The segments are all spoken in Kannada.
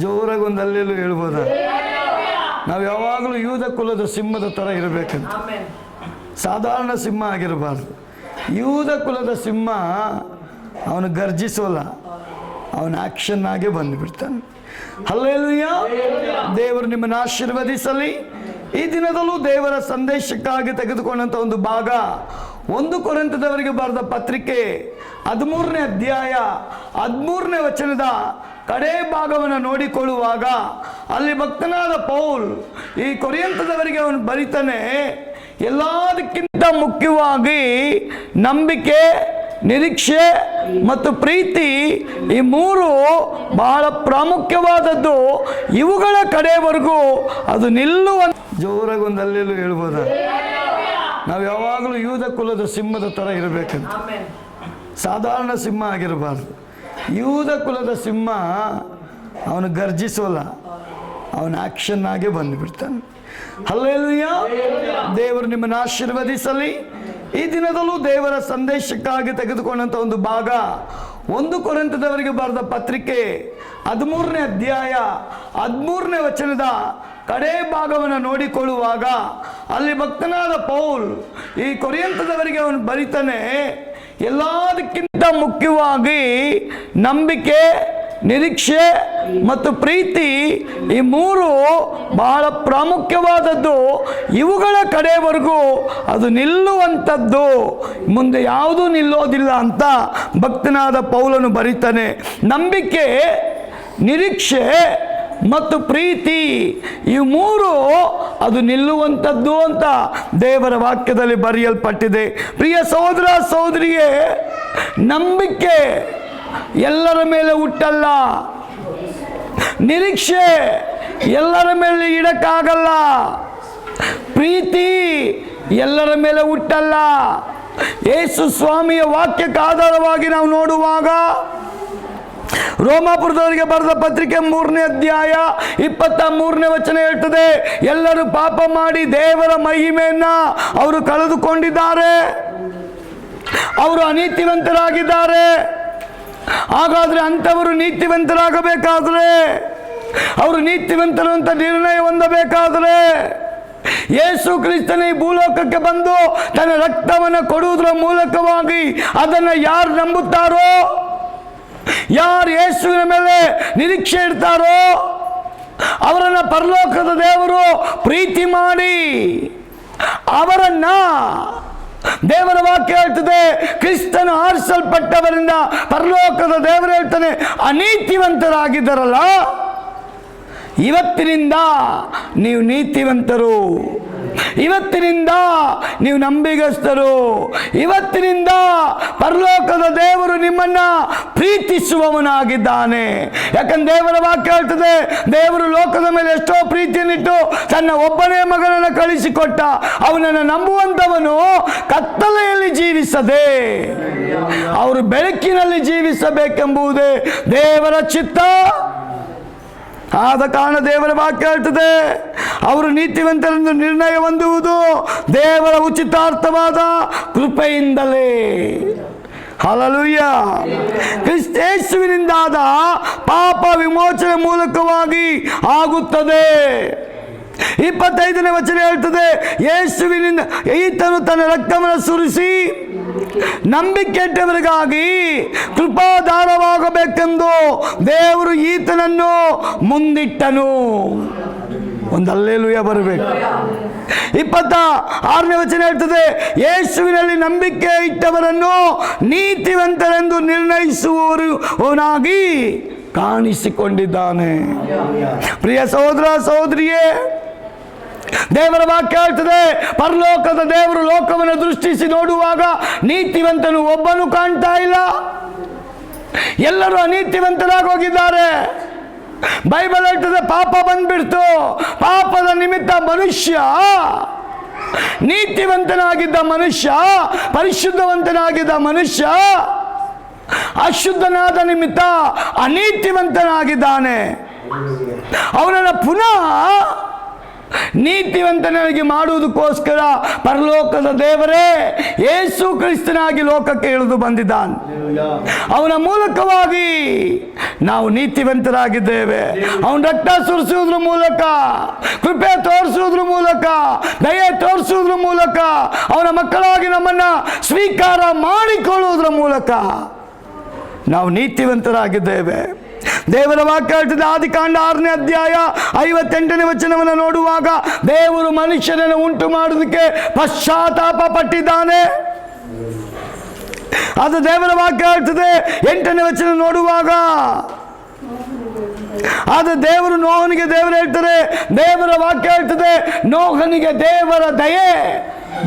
ಜೋರಾಗಿ ಒಂದು ಅಲ್ಲೆಲ್ಲೂ ಹೇಳ್ಬೋದ? ನಾವು ಯಾವಾಗಲೂ ಯೂದ ಕುಲದ ಸಿಂಹದ ಥರ ಇರಬೇಕಂತ, ಸಾಧಾರಣ ಸಿಂಹ ಆಗಿರಬಾರ್ದು. ಯೂದ ಕುಲದ ಸಿಂಹ ಅವನು ಗರ್ಜಿಸೋಲ್ಲ, ಅವನ ಆಕ್ಷನ್ ಆಗೇ ಬಂದುಬಿಡ್ತಾನೆ. ಹಲ್ಲೆಲೂಯ. ದೇವರು ನಿಮ್ಮನ್ನು ಆಶೀರ್ವದಿಸಲಿ. ಈ ದಿನದಲ್ಲೂ ದೇವರ ಸಂದೇಶಕ್ಕಾಗಿ ತೆಗೆದುಕೊಂಡಂಥ ಒಂದು ಭಾಗ 1 ಕೊರಿಂಥದವರಿಗೆ ಬರೆದ ಪತ್ರಿಕೆ 13ನೇ ಅಧ್ಯಾಯ 13ನೇ ವಚನದ ಕಡೇ ಭಾಗವನ್ನು ನೋಡಿಕೊಳ್ಳುವಾಗ ಅಲ್ಲಿ ಭಕ್ತನಾದ ಪೌಲ್ ಈ ಕೊರಿಂಥದವರಿಗೆ ಅವನು ಬರೀತಾನೆ, ಎಲ್ಲದಕ್ಕಿಂತ ಮುಖ್ಯವಾಗಿ ನಂಬಿಕೆ, ನಿರೀಕ್ಷೆ ಮತ್ತು ಪ್ರೀತಿ, ಈ 3 ಬಹಳ ಪ್ರಾಮುಖ್ಯವಾದದ್ದು. ಇವುಗಳ ಕಡೆವರೆಗೂ ಅದು ನಿಲ್ಲುವ. ಜೋರಾಗಿ ಒಂದು ಅಲ್ಲೆಲ್ಲೂ ಹೇಳ್ಬೋದ? ನಾವು ಯಾವಾಗಲೂ ಯೂದ ಕುಲದ ಸಿಂಹದ ಥರ ಇರಬೇಕಂತ, ಸಾಧಾರಣ ಸಿಂಹ ಆಗಿರಬಾರ್ದು. ಯೂದ ಕುಲದ ಸಿಂಹ ಅವನು ಗರ್ಜಿಸೋಲ್ಲ, ಅವನ ಆಕ್ಷನ್ ಆಗೇ ಬಂದುಬಿಡ್ತಾನೆ. ಹಲ್ಲೆಲೂಯ. ದೇವರು ನಿಮ್ಮನ್ನು ಆಶೀರ್ವದಿಸಲಿ. ಈ ದಿನದಲ್ಲೂ ದೇವರ ಸಂದೇಶಕ್ಕಾಗಿ ತೆಗೆದುಕೊಂಡಂಥ ಒಂದು ಭಾಗ 1 ಕೊರಿಂಥದವರಿಗೆ ಬರೆದ ಪತ್ರಿಕೆ 13ನೇ ಅಧ್ಯಾಯ 13ನೇ ವಚನದ ಕಡೇ ಭಾಗವನ್ನು ನೋಡಿಕೊಳ್ಳುವಾಗ ಅಲ್ಲಿ ಭಕ್ತನಾದ ಪೌಲ್ ಈ ಕೊರಿಂಥದವರಿಗೆ ಅವನು ಬರೀತಾನೆ, ಎಲ್ಲದಕ್ಕಿಂತ ಮುಖ್ಯವಾಗಿ ನಂಬಿಕೆ, ನಿರೀಕ್ಷೆ ಮತ್ತು ಪ್ರೀತಿ, ಈ 3 ಬಹಳ ಪ್ರಾಮುಖ್ಯವಾದದ್ದು. ಇವುಗಳ ಕಡೆವರೆಗೂ ಅದು ನಿಲ್ಲುವಂಥದ್ದು, ಮುಂದೆ ಯಾವುದೂ ನಿಲ್ಲೋದಿಲ್ಲ ಅಂತ ಭಕ್ತನಾದ ಪೌಲನು ಬರೀತಾನೆ. ನಂಬಿಕೆ, ನಿರೀಕ್ಷೆ ಮತ್ತು ಪ್ರೀತಿ, ಈ 3 ಅದು ನಿಲ್ಲುವಂಥದ್ದು ಅಂತ ದೇವರ ವಾಕ್ಯದಲ್ಲಿ ಬರೆಯಲ್ಪಟ್ಟಿದೆ. ಪ್ರಿಯ ಸಹೋದರ ಸಹೋದರಿಯೇ, ನಂಬಿಕೆ ಎಲ್ಲರ ಮೇಲೆ ಹುಟ್ಟಲ್ಲ, ನಿರೀಕ್ಷೆ ಎಲ್ಲರ ಮೇಲೆ ಇಡಕ್ಕಾಗಲ್ಲ, ಪ್ರೀತಿ ಎಲ್ಲರ ಮೇಲೆ ಹುಟ್ಟಲ್ಲ. ಯೇಸು ಸ್ವಾಮಿಯ ವಾಕ್ಯಕ್ಕೆ ಆಧಾರವಾಗಿ ನಾವು ನೋಡುವಾಗ ರೋಮಾಪುರದವರಿಗೆ ಬರೆದ ಪತ್ರಿಕೆ 3ನೇ ಅಧ್ಯಾಯ 23ನೇ ವಚನ ಹೇಳ್ತದೆ, ಎಲ್ಲರೂ ಪಾಪ ಮಾಡಿ ದೇವರ ಮಹಿಮೆಯನ್ನ ಅವರು ಕಳೆದುಕೊಂಡಿದ್ದಾರೆ, ಅವರು ಅನೀತಿವಂತರಾಗಿದ್ದಾರೆ. ಹಾಗಾದ್ರೆ ಅಂಥವರು ನೀತಿವಂತರಾಗಬೇಕಾದ್ರೆ, ಅವರು ನೀತಿವಂತರು ಅಂತ ನಿರ್ಣಯ ಹೊಂದಬೇಕಾದ್ರೆ ಯೇಸು ಕ್ರಿಸ್ತನ ಈ ಭೂಲೋಕಕ್ಕೆ ಬಂದು ತನ್ನ ರಕ್ತವನ್ನು ಕೊಡುವುದರ ಮೂಲಕವಾಗಿ ಅದನ್ನು ಯಾರು ನಂಬುತ್ತಾರೋ, ಯಾರು ಯೇಸುವಿನ ಮೇಲೆ ನಿರೀಕ್ಷೆ ಇಡ್ತಾರೋ ಅವರನ್ನ ಪರಲೋಕದ ದೇವರು ಪ್ರೀತಿ ಮಾಡಿ ಅವರನ್ನ, ದೇವರ ವಾಕ್ಯ ಹೇಳ್ತದೆ, ಕ್ರಿಸ್ತನು ಆರಿಸಲ್ಪಟ್ಟವರಿಂದ ಪರಲೋಕದ ದೇವರು ಹೇಳ್ತಾನೆ, ಅನೀತಿವಂತರಾಗಿದ್ದಾರಲ್ಲ, ಇವತ್ತಿನಿಂದ ನೀವು ನೀತಿವಂತರು, ಇವತ್ತಿನಿಂದ ನೀವು ನಂಬಿಗಸ್ತರು, ಇವತ್ತಿನಿಂದ ಪರಲೋಕದ ದೇವರು ನಿಮ್ಮನ್ನ ಪ್ರೀತಿಸುವವನಾಗಿದ್ದಾನೆ. ಯಾಕಂದ್ರೆ ದೇವರ ವಾಕ್ಯ ಹೇಳ್ತದೆ, ದೇವರು ಲೋಕದ ಮೇಲೆ ಎಷ್ಟೋ ಪ್ರೀತಿಯನ್ನಿಟ್ಟು ತನ್ನ ಒಬ್ಬನೇ ಮಗನನ್ನು ಕಳಿಸಿಕೊಟ್ಟ. ಅವನನ್ನು ನಂಬುವಂತವನು ಕತ್ತಲೆಯಲ್ಲಿ ಜೀವಿಸದೆ ಅವರು ಬೆಳಕಿನಲ್ಲಿ ಜೀವಿಸಬೇಕೆಂಬುದೇ ದೇವರ ಚಿತ್ತ. ಆದ ಕಾರಣ ದೇವರ ವಾಕ್ಯ ಹೇಳ್ತದೆ, ಅವರು ನೀತಿವಂತರೆಂದು ನಿರ್ಣಯ ಹೊಂದುವುದು ದೇವರ ಉಚಿತಾರ್ಥವಾದ ಕೃಪೆಯಿಂದಲೇ. ಹಲ್ಲೆಲೂಯ. ಕ್ರಿಸ್ತೇಸುವಿನಿಂದಾದ ಪಾಪ ವಿಮೋಚನೆ ಮೂಲಕವಾಗಿ ಆಗುತ್ತದೆ. 25ನೇ ವಚನ ಹೇಳ್ತದೆ, ಯೇಸುವಿನಿಂದ ಈತನು ತನ್ನ ರಕ್ತವನ್ನು ಸುರಿಸಿ ನಂಬಿಕೆಟ್ಟವರಿಗಾಗಿ ಕೃಪಾಧಾರವಾಗಬೇಕೆಂದು ದೇವರು ಈತನನ್ನು ಮುಂದಿಟ್ಟನು. ಒಂದು ಹಲ್ಲೆಲೂಯ ಬರಬೇಕು. 26ನೇ ವಚನ ಹೇಳ್ತದೆ, ಯೇಸುವಿನಲ್ಲಿ ನಂಬಿಕೆ ಇಟ್ಟವರನ್ನು ನೀತಿವಂತರೆಂದು ನಿರ್ಣಯಿಸುವವನಾಗಿ ಕಾಣಿಸಿಕೊಂಡಿದ್ದಾನೆ. ಪ್ರಿಯ ಸಹೋದರ ಸಹೋದರಿಯೇ, ದೇವರ ವಾಕ್ಯ ಹೇಳ್ತದೆ, ಪರಲೋಕದ ದೇವರು ಲೋಕವನ್ನು ದೃಷ್ಟಿಸಿ ನೋಡುವಾಗ ನೀತಿವಂತನು ಒಬ್ಬನು ಕಾಣ್ತಾ ಇಲ್ಲ, ಎಲ್ಲರೂ ಅನೀತಿವಂತರಾಗಿ ಹೋಗಿದ್ದಾರೆ. ಬೈಬಲ್ ಹೇಳ್ತದೆ, ಪಾಪ ಬಂದ್ಬಿಡ್ತು, ಪಾಪದ ನಿಮಿತ್ತ ಮನುಷ್ಯ, ನೀತಿವಂತನಾಗಿದ್ದ ಮನುಷ್ಯ, ಪರಿಶುದ್ಧವಂತನಾಗಿದ್ದ ಮನುಷ್ಯ ಅಶುದ್ಧನಾದ ನಿಮಿತ್ತ ಅನೀತಿವಂತನಾಗಿದ್ದಾನೆ. ಅವನನ್ನು ಪುನಃ ನೀತಿವಂತನಾಗಿ ಮಾಡುವುದಕ್ಕೋಸ್ಕರ ಪರಲೋಕದ ದೇವರೇ ಯೇಸು ಕ್ರಿಸ್ತನಾಗಿ ಲೋಕಕ್ಕೆ ಇಳಿದು ಬಂದಿದ್ದಾನೆ. ಅವನ ಮೂಲಕವಾಗಿ ನಾವು ನೀತಿವಂತರಾಗಿದ್ದೇವೆ. ಅವನ ರಕ್ತ ಸುರಿಸುವುದ್ರ ಮೂಲಕ, ಕೃಪೆ ತೋರಿಸುವುದ್ರ ಮೂಲಕ, ದಯೆ ತೋರಿಸುವುದ್ರ ಮೂಲಕ, ಅವನ ಮಕ್ಕಳಾಗಿ ನಮ್ಮನ್ನ ಸ್ವೀಕಾರ ಮಾಡಿಕೊಳ್ಳುವುದರ ಮೂಲಕ ನಾವು ನೀತಿವಂತರಾಗಿದ್ದೇವೆ. ದೇವರ ವಾಕ್ಯ ಹೇಳ್ತದೆ, ಆದಿಕಾಂಡ 6ನೇ ಅಧ್ಯಾಯ 58ನೇ ವಚನವನ್ನು ನೋಡುವಾಗ, ದೇವರು ಮನುಷ್ಯನನ್ನು ಉಂಟು ಮಾಡುವುದಕ್ಕೆ ಪಶ್ಚಾತ್ತಾಪ ಪಟ್ಟಿದ್ದಾನೆ. ಅದು ದೇವರ ವಾಕ್ಯ ಹೇಳ್ತದೆ. 8ನೇ ವಚನ ನೋಡುವಾಗ, ಅದು ದೇವರು ನೋಹನಿಗೆ ದೇವರು ಹೇಳ್ತಾರೆ, ದೇವರ ವಾಕ್ಯ ಹೇಳ್ತದೆ, ನೋಹನಿಗೆ ದೇವರ ದಯೆ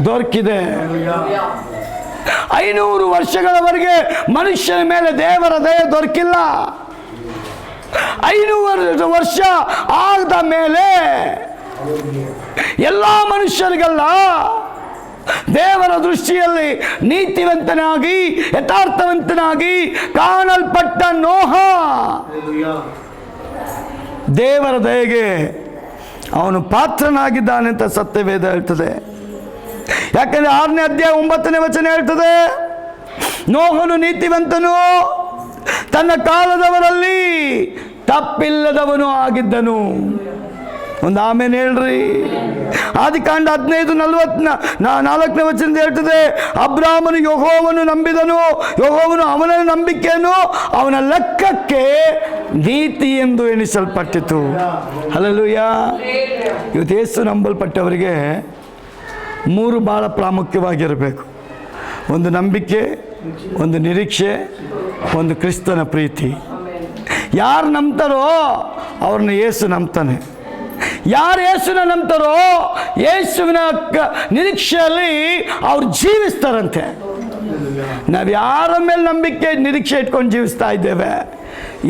ದೊರಕಿದೆ. 500 ವರ್ಷಗಳವರೆಗೆ ಮನುಷ್ಯನ ಮೇಲೆ ದೇವರ ದಯೆ ದೊರಕಿಲ್ಲ. 500 ವರ್ಷ ಆದ ಮೇಲೆ ಎಲ್ಲ ಮನುಷ್ಯರಿಗೆಲ್ಲ ದೇವರ ದೃಷ್ಟಿಯಲ್ಲಿ ನೀತಿವಂತನಾಗಿ ಯಥಾರ್ಥವಂತನಾಗಿ ಕಾಣಲ್ಪಟ್ಟ ನೋಹ ದೇವರ ದಯೆಗೆ ಅವನು ಪಾತ್ರನಾಗಿದ್ದಾನೆ ಅಂತ ಸತ್ಯವೇದ ಹೇಳ್ತದೆ. ಯಾಕಂದ್ರೆ 6ನೇ ಅಧ್ಯಾಯ 9ನೇ ವಚನ ಹೇಳ್ತದೆ, ನೋಹನು ನೀತಿವಂತನು, ತನ್ನ ಕಾಲದವರಲ್ಲಿ ತಪ್ಪಿಲ್ಲದವನು ಆಗಿದ್ದನು. ಒಂದು ಆಮೇಲೆ ಹೇಳ್ರಿ. ಆದಿಕಾಂಡ 15:4ನೇ ವಚನದ ಹೇಳ್ತದೆ, ಅಬ್ರಾಮನು ಯೆಹೋವನು ನಂಬಿದನು, ಯೆಹೋವನು ಅವನ ನಂಬಿಕೆಯನ್ನು ಅವನ ಲೆಕ್ಕಕ್ಕೆ ನೀತಿ ಎಂದು ಎಣಿಸಲ್ಪಟ್ಟಿತು. ಹಲ್ಲೆಲೂಯಾ. ಇವತ್ತು ಯೇಸು ನಂಬಲ್ಪಟ್ಟವರಿಗೆ 3 ಬಹಳ ಪ್ರಾಮುಖ್ಯವಾಗಿರಬೇಕು. ಒಂದು ನಂಬಿಕೆ, ಒಂದು ನಿರೀಕ್ಷೆ, ಒಂದು ಕ್ರಿಸ್ತನ ಪ್ರೀತಿ. ಯಾರು ನಂಬ್ತಾರೋ ಅವ್ರನ್ನ ಯೇಸು ನಂಬ್ತಾನೆ. ಯಾರು ಯೇಸುನ ನಂಬ್ತಾರೋ ಯೇಸುವಿನ ನಿರೀಕ್ಷೆಯಲ್ಲಿ ಅವ್ರು ಜೀವಿಸ್ತಾರಂತೆ. ನಾವು ಯಾರ ಮೇಲೆ ನಂಬಿಕೆ ನಿರೀಕ್ಷೆ ಇಟ್ಕೊಂಡು ಜೀವಿಸ್ತಾ ಇದ್ದೇವೆ?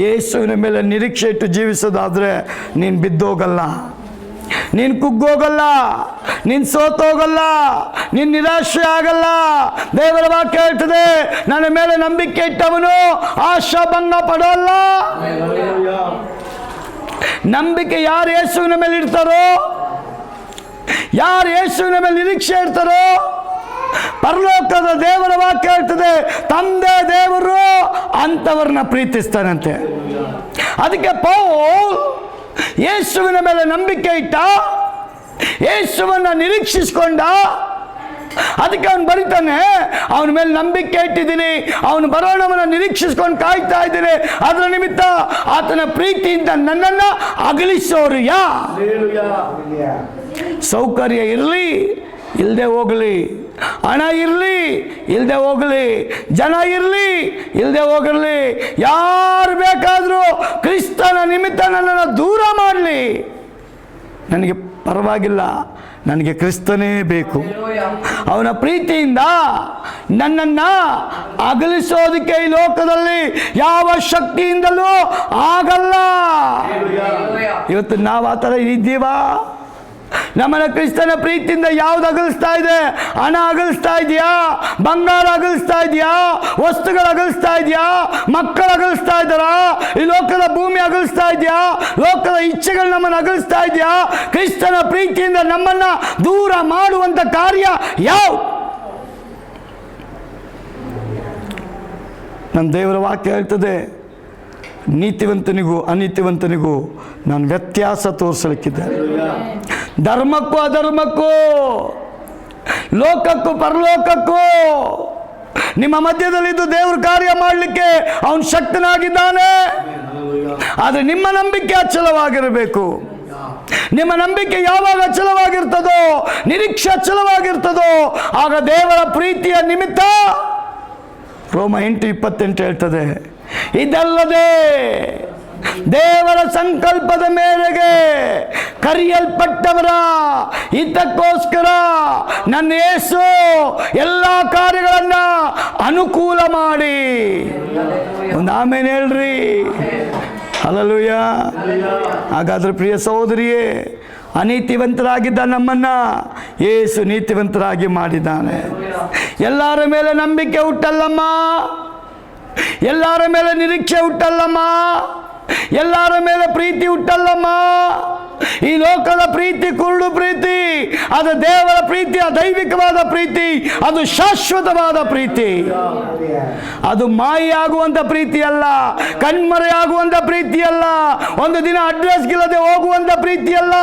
ಯೇಸುವಿನ ಮೇಲೆ ನಿರೀಕ್ಷೆ ಇಟ್ಟು ಜೀವಿಸೋದಾದರೆ ನೀನು ಬಿದ್ದೋಗಲ್ಲ, ನೀನು ಕುಗ್ಗೋಗಲ್ಲ, ನೀನು ಸೋತೋಗಲ್ಲ, ನೀನು ನಿರಾಶೆ ಆಗಲ್ಲ. ದೇವರ ವಾಕ್ಯ ಹೇಳ್ತದೆ, ನನ್ನ ಮೇಲೆ ನಂಬಿಕೆ ಇಟ್ಟವನು ಆಶಾಭಂಗ ಪಡೋಲ್ಲ. ನಂಬಿಕೆ ಯಾರು ಯೇಸುವಿನ ಮೇಲೆ ಇಡ್ತಾರೋ, ಯಾರು ಯೇಸುವಿನ ಮೇಲೆ ನಿರೀಕ್ಷೆ ಇಡ್ತಾರೋ, ಪರಲೋಕದ ದೇವರ ವಾಕ್ಯ ಹೇಳ್ತದೆ, ತಂದೆ ದೇವರು ಅಂಥವ್ರನ್ನ ಪ್ರೀತಿಸ್ತಾನಂತೆ. ಅದಕ್ಕೆ ಪೌಲ್ ಯೇಸುವಿನ ಮೇಲೆ ನಂಬಿಕೆ ಇಟ್ಟ, ಯೇಸುವನ್ನ ನಿರೀಕ್ಷಿಸಿಕೊಂಡ. ಅದಕ್ಕೆ ಅವನು ಬರೀತಾನೆ, ಅವನ ಮೇಲೆ ನಂಬಿಕೆ ಇಟ್ಟಿದ್ದೀನಿ, ಅವನು ಬರೋಣವನ್ನ ನಿರೀಕ್ಷಿಸ್ಕೊಂಡು ಕಾಯ್ತಾ ಇದ್ದೀನಿ. ಅದರ ನಿಮಿತ್ತ ಆತನ ಪ್ರೀತಿಯಿಂದ ನನ್ನನ್ನು ಅಗಲಿಸೋರು ಸೌಕರ್ಯ ಇರಲಿ ಇಲ್ಲದೆ ಹೋಗಲಿ, ಹಣ ಇರಲಿ ಇಲ್ಲದೆ ಹೋಗಲಿ, ಜನ ಇರಲಿ ಇಲ್ಲದೆ ಹೋಗಲಿ, ಯಾರು ಬೇಕಾದರೂ ಕ್ರಿಸ್ತನ ನಿಮಿತ್ತ ನನ್ನನ್ನು ದೂರ ಮಾಡಲಿ, ನನಗೆ ಪರವಾಗಿಲ್ಲ, ನನಗೆ ಕ್ರಿಸ್ತನೇ ಬೇಕು. ಅವನ ಪ್ರೀತಿಯಿಂದ ನನ್ನನ್ನು ಅಗಲಿಸೋದಕ್ಕೆ ಈ ಲೋಕದಲ್ಲಿ ಯಾವ ಶಕ್ತಿಯಿಂದಲೂ ಆಗಲ್ಲ. ಇವತ್ತು ನಾವು ಆ ಥರ ಇದ್ದೀವಾ? ನಮ್ಮನ್ನ ಕ್ರಿಸ್ತನ ಪ್ರೀತಿಯಿಂದ ಯಾವ್ದು ಅಗಲಿಸ್ತಾ ಇದೆ? ಹಣ ಅಗಲಿಸ್ತಾ ಇದೆಯಾ? ಬಂಗಾರ ಅಗಲಿಸ್ತಾ ಇದೆಯಾ? ವಸ್ತುಗಳು ಅಗಲಿಸ್ತಾ ಇದೆಯಾ? ಮಕ್ಕಳು ಅಗಲಿಸ್ತಾ ಇದ್ದಾರಾ? ಈ ಲೋಕದ ಭೂಮಿ ಅಗಲಿಸ್ತಾ ಇದೆಯಾ? ಲೋಕದ ಇಚ್ಛೆಗಳು ನಮ್ಮನ್ನು ಅಗಲಿಸ್ತಾ ಇದೆಯಾ? ಕ್ರಿಸ್ತನ ಪ್ರೀತಿಯಿಂದ ನಮ್ಮನ್ನ ದೂರ ಮಾಡುವಂತ ಕಾರ್ಯ ಯಾವ? ನನ್ನ ದೇವರ ವಾಕ್ಯ ಹೇಳ್ತದೆ, ನೀತಿವಂತನಿಗೂ ಅನೀತಿವಂತನಿಗೂ ನಾನು ವ್ಯತ್ಯಾಸ ತೋರಿಸಲಿಕ್ಕಿದ್ದೆ. ಧರ್ಮಕ್ಕೂ ಅಧರ್ಮಕ್ಕೂ, ಲೋಕಕ್ಕೂ ಪರಲೋಕಕ್ಕೂ ನಿಮ್ಮ ಮಧ್ಯದಲ್ಲಿದ್ದು ದೇವ್ರ ಕಾರ್ಯ ಮಾಡಲಿಕ್ಕೆ ಅವನು ಶಕ್ತನಾಗಿದ್ದಾನೆ. ಆದರೆ ನಿಮ್ಮ ನಂಬಿಕೆ ಅಚಲವಾಗಿರಬೇಕು. ನಿಮ್ಮ ನಂಬಿಕೆ ಯಾವಾಗ ಅಚಲವಾಗಿರ್ತದೋ, ನಿರೀಕ್ಷೆ ಅಚಲವಾಗಿರ್ತದೋ, ಆಗ ದೇವರ ಪ್ರೀತಿಯ ನಿಮಿತ್ತ ರೋಮ 8:28 ಹೇಳ್ತದೆ, ಇದಲ್ಲದೆ ದೇವರ ಸಂಕಲ್ಪದ ಮೇರೆಗೆ ಕರೆಯಲ್ಪಟ್ಟವರ ಹಿತಕ್ಕೋಸ್ಕರ ನನ್ನ ಯೇಸು ಎಲ್ಲ ಕಾರ್ಯಗಳನ್ನ ಅನುಕೂಲ ಮಾಡಿ. ಒಂದು ಆಮೇಲೆ ಹೇಳ್ರಿ. ಹಲ್ಲೆಲೂಯಾ. ಹಾಗಾದ್ರೆ ಪ್ರಿಯ ಸಹೋದರಿಯೇ, ಅನೀತಿವಂತರಾಗಿದ್ದ ನಮ್ಮನ್ನ ಯೇಸು ನೀತಿವಂತರಾಗಿ ಮಾಡಿದ್ದಾನೆ. ಎಲ್ಲರ ಮೇಲೆ ನಂಬಿಕೆ ಹುಟ್ಟಲ್ಲಮ್ಮ, ಎಲ್ಲರ ಮೇಲೆ ನಿರೀಕ್ಷೆ ಹುಟ್ಟಲ್ಲಮ್ಮ, ಎಲ್ಲರ ಮೇಲೆ ಪ್ರೀತಿ ಹುಟ್ಟಲ್ಲಮ್ಮ. ಈ ಲೋಕದ ಪ್ರೀತಿ ಕುರುಡು ಪ್ರೀತಿ, ಅದು ದೇವರ ಪ್ರೀತಿ, ದೈವಿಕವಾದ ಪ್ರೀತಿ, ಅದು ಶಾಶ್ವತವಾದ ಪ್ರೀತಿ. ಅದು ಮಾಯಾಗುವಂತ ಪ್ರೀತಿ ಅಲ್ಲ, ಕಣ್ಮರೆಯಾಗುವಂತ ಪ್ರೀತಿ ಅಲ್ಲ, ಒಂದು ದಿನ ಅಡ್ರೆಸ್ ಗಿಲ್ಲದೆ ಹೋಗುವಂತ ಪ್ರೀತಿ ಅಲ್ಲ,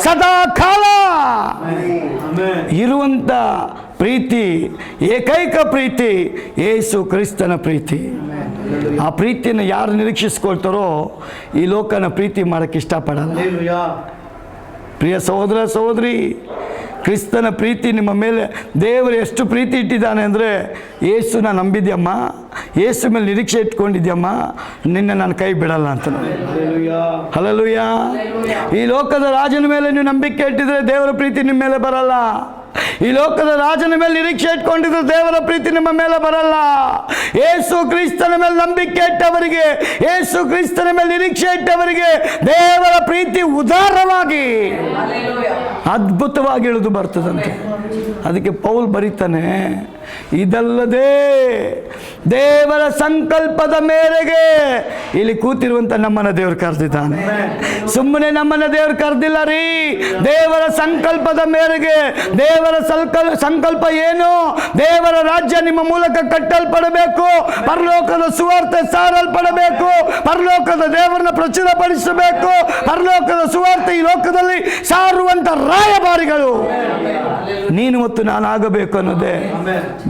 ಸದಾ ಕಾಲ ಇರುವಂತ ಪ್ರೀತಿ, ಏಕೈಕ ಪ್ರೀತಿ ಯೇಸು ಕ್ರಿಸ್ತನ ಪ್ರೀತಿ. ಆ ಪ್ರೀತಿಯನ್ನು ಯಾರು ನಿರೀಕ್ಷಿಸ್ಕೊಳ್ತಾರೋ ಈ ಲೋಕನ ಪ್ರೀತಿ ಮಾಡಕ್ಕೆ ಇಷ್ಟಪಡಲ್ಲ. ಪ್ರಿಯ ಸಹೋದರ ಸಹೋದರಿ, ಕ್ರಿಸ್ತನ ಪ್ರೀತಿ ನಿಮ್ಮ ಮೇಲೆ ದೇವರು ಎಷ್ಟು ಪ್ರೀತಿ ಇಟ್ಟಿದ್ದಾನೆ ಅಂದರೆ, ಯೇಸುನ ನಂಬಿದ್ಯಮ್ಮ, ಯೇಸು ಮೇಲೆ ನಿರೀಕ್ಷೆ ಇಟ್ಕೊಂಡಿದ್ಯಮ್ಮ, ನಿನ್ನ ನಾನು ಕೈ ಬಿಡಲ್ಲ ಅಂತ. ಹಲ್ಲೆಲೂಯಾ. ಈ ಲೋಕದ ರಾಜನ ಮೇಲೆ ನೀವು ನಂಬಿಕೆ ಇಟ್ಟಿದ್ರೆ ದೇವರ ಪ್ರೀತಿ ನಿಮ್ಮ ಮೇಲೆ ಬರಲ್ಲ. ಈ ಲೋಕದ ರಾಜನ ಮೇಲೆ ನಿರೀಕ್ಷೆ ಇಟ್ಕೊಂಡಿದ್ರೆ ದೇವರ ಪ್ರೀತಿ ನಿಮ್ಮ ಮೇಲೆ ಬರಲ್ಲ. ಯೇಸು ಕ್ರಿಸ್ತನ ಮೇಲೆ ನಂಬಿಕೆ ಇಟ್ಟವರಿಗೆ, ಯೇಸು ಕ್ರಿಸ್ತನ ಮೇಲೆ ನಿರೀಕ್ಷೆ ಇಟ್ಟವರಿಗೆ ದೇವರ ಪ್ರೀತಿ ಉದಾರವಾಗಿ ಅದ್ಭುತವಾಗಿ ಇಳಿದು ಬರ್ತದಂತೆ. ಅದಕ್ಕೆ ಪೌಲ್ ಬರೀತಾನೆ, ಇದಲ್ಲದೆ ದೇವರ ಸಂಕಲ್ಪದ ಮೇರೆಗೆ ಇಲ್ಲಿ ಕೂತಿರುವಂತ ನಮ್ಮನ್ನ ದೇವರು ಕರೆದಿದ್ದಾನೆ. ಸುಮ್ಮನೆ ನಮ್ಮನ್ನ ದೇವರು ಕರೆದಿಲ್ಲ ರೀ, ದೇವರ ಸಂಕಲ್ಪದ ಮೇರೆಗೆ. ದೇವರ ಸಂಕಲ್ಪ ಏನು? ದೇವರ ರಾಜ್ಯ ನಿಮ್ಮ ಮೂಲಕ ಕಟ್ಟಲ್ಪಡಬೇಕು, ಪರಲೋಕದ ಸುವಾರ್ತೆ ಸಾರಲ್ಪಡಬೇಕು, ಪರಲೋಕದ ದೇವರನ್ನ ಪ್ರಚುರಪಡಿಸಬೇಕು, ಪರಲೋಕದ ಸುವಾರ್ತೆ ಈ ಲೋಕದಲ್ಲಿ ಸಾರುವಂತ ರಾಯಭಾರಿಗಳು ನೀನು ಮತ್ತು ನಾನು ಆಗಬೇಕು ಅನ್ನೋದೇ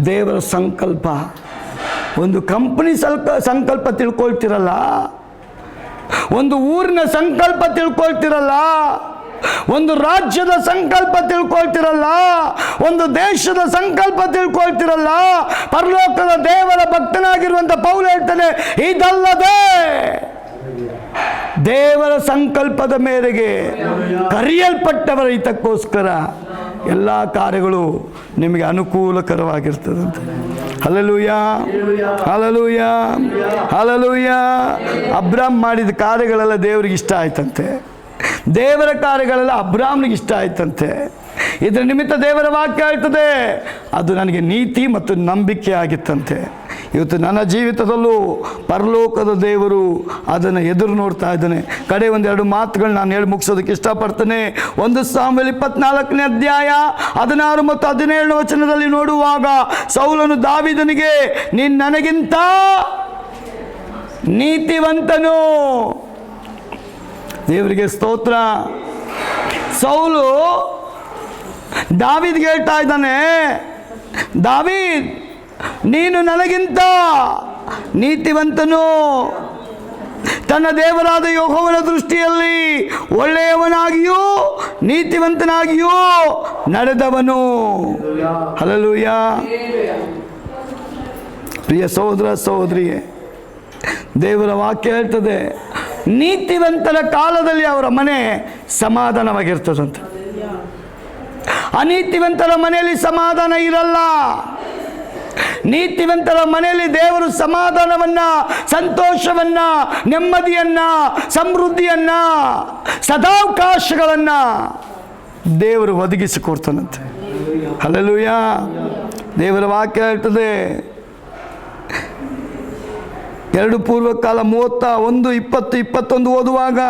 ದೇವರ ಸಂಕಲ್ಪ. ಒಂದು ಕಂಪನಿ ಸಂಕಲ್ಪ ತಿಳ್ಕೊಳ್ತಿರಲ್ಲ, ಒಂದು ಊರಿನ ಸಂಕಲ್ಪ ತಿಳ್ಕೊಳ್ತಿರಲ್ಲ, ಒಂದು ರಾಜ್ಯದ ಸಂಕಲ್ಪ ತಿಳ್ಕೊಳ್ತಿರಲ್ಲ, ಒಂದು ದೇಶದ ಸಂಕಲ್ಪ ತಿಳ್ಕೊಳ್ತಿರಲ್ಲ. ಪರಲೋಕದ ದೇವರ ಭಕ್ತನಾಗಿರುವಂತ ಪೌಲ ಹೇಳ್ತಾನೆ, ಇದಲ್ಲದೆ ದೇವರ ಸಂಕಲ್ಪದ ಮೇರೆಗೆ ಕರೆಯಲ್ಪಟ್ಟವರ ಹಿತಕ್ಕೋಸ್ಕರ ಎಲ್ಲ ಕಾರ್ಯಗಳು ನಿಮಗೆ ಅನುಕೂಲಕರವಾಗಿರ್ತದಂತೆ. Hallelujah, hallelujah, hallelujah. ಅಬ್ರಾಮ್ ಮಾಡಿದ ಕಾರ್ಯಗಳೆಲ್ಲ ದೇವರಿಗೆ ಇಷ್ಟ ಆಯ್ತಂತೆ, ದೇವರ ಕಾರ್ಯಗಳೆಲ್ಲ ಅಬ್ರಾಮ್ನಿಗೆ ಇಷ್ಟ ಆಯ್ತಂತೆ. ಇದರ ನಿಮಿತ್ತ ದೇವರ ವಾಕ್ಯ ಹೇಳ್ತದೆ, ಅದು ನನಗೆ ನೀತಿ ಮತ್ತು ನಂಬಿಕೆ ಆಗಿತ್ತಂತೆ. ಇವತ್ತು ನನ್ನ ಜೀವಿತದಲ್ಲೂ ಪರಲೋಕದ ದೇವರು ಅದನ್ನು ಎದುರು ನೋಡ್ತಾ ಇದ್ದಾನೆ. ಕಡೆ ಒಂದೆರಡು ಮಾತುಗಳು ನಾನು ಹೇಳಿ ಮುಗಿಸೋದಕ್ಕೆ ಇಷ್ಟಪಡ್ತೇನೆ. 1 ಸಾಮುವೇಲ 24ನೇ ಅಧ್ಯಾಯ 16 ಮತ್ತು 17ನೇ ವಚನದಲ್ಲಿ ನೋಡುವಾಗ, ಸೌಲನು ದಾವೀದನಿಗೆ, ನೀನು ನನಗಿಂತ ನೀತಿವಂತನು. ದೇವರಿಗೆ ಸ್ತೋತ್ರ. ಸೌಲು ದಾವೀದ್ಗೆ ಹೇಳ್ತಾ ಇದ್ದಾನೆ, ದಾವೀದ್ ನೀನು ನನಗಿಂತ ನೀತಿವಂತನು. ತನ್ನ ದೇವರಾದ ಯೆಹೋವನ ದೃಷ್ಟಿಯಲ್ಲಿ ಒಳ್ಳೆಯವನಾಗಿಯೂ ನೀತಿವಂತನಾಗಿಯೂ ನಡೆದವನು. ಹಲ್ಲೆಲೂಯಾ. ಪ್ರಿಯ ಸಹೋದರ ಸಹೋದರಿಯೇ, ದೇವರ ವಾಕ್ಯ ಹೇಳ್ತದೆ, ನೀತಿವಂತರ ಕಾಲದಲ್ಲಿ ಅವರ ಮನೆ ಸಮಾಧಾನವಾಗಿರ್ತದಂತೆ. ಅನೀತಿವಂತರ ಮನೆಯಲ್ಲಿ ಸಮಾಧಾನ ಇರಲ್ಲ. ನೀತಿವಂತರ ಮನೆಯಲ್ಲಿ ದೇವರು ಸಮಾಧಾನವನ್ನ, ಸಂತೋಷವನ್ನ, ನೆಮ್ಮದಿಯನ್ನ, ಸಮೃದ್ಧಿಯನ್ನ, ಸದಾವಕಾಶಗಳನ್ನ ದೇವರು ಒದಗಿಸಿಕೊಡ್ತಾನಂತೆ. ಹಲ್ಲೆಲೂಯಾ. ದೇವರ ವಾಕ್ಯ ಹೇಳ್ತದೆ, 2 ಪೂರ್ವಕಾಲ 31, 20, 21 ಓದುವಾಗ,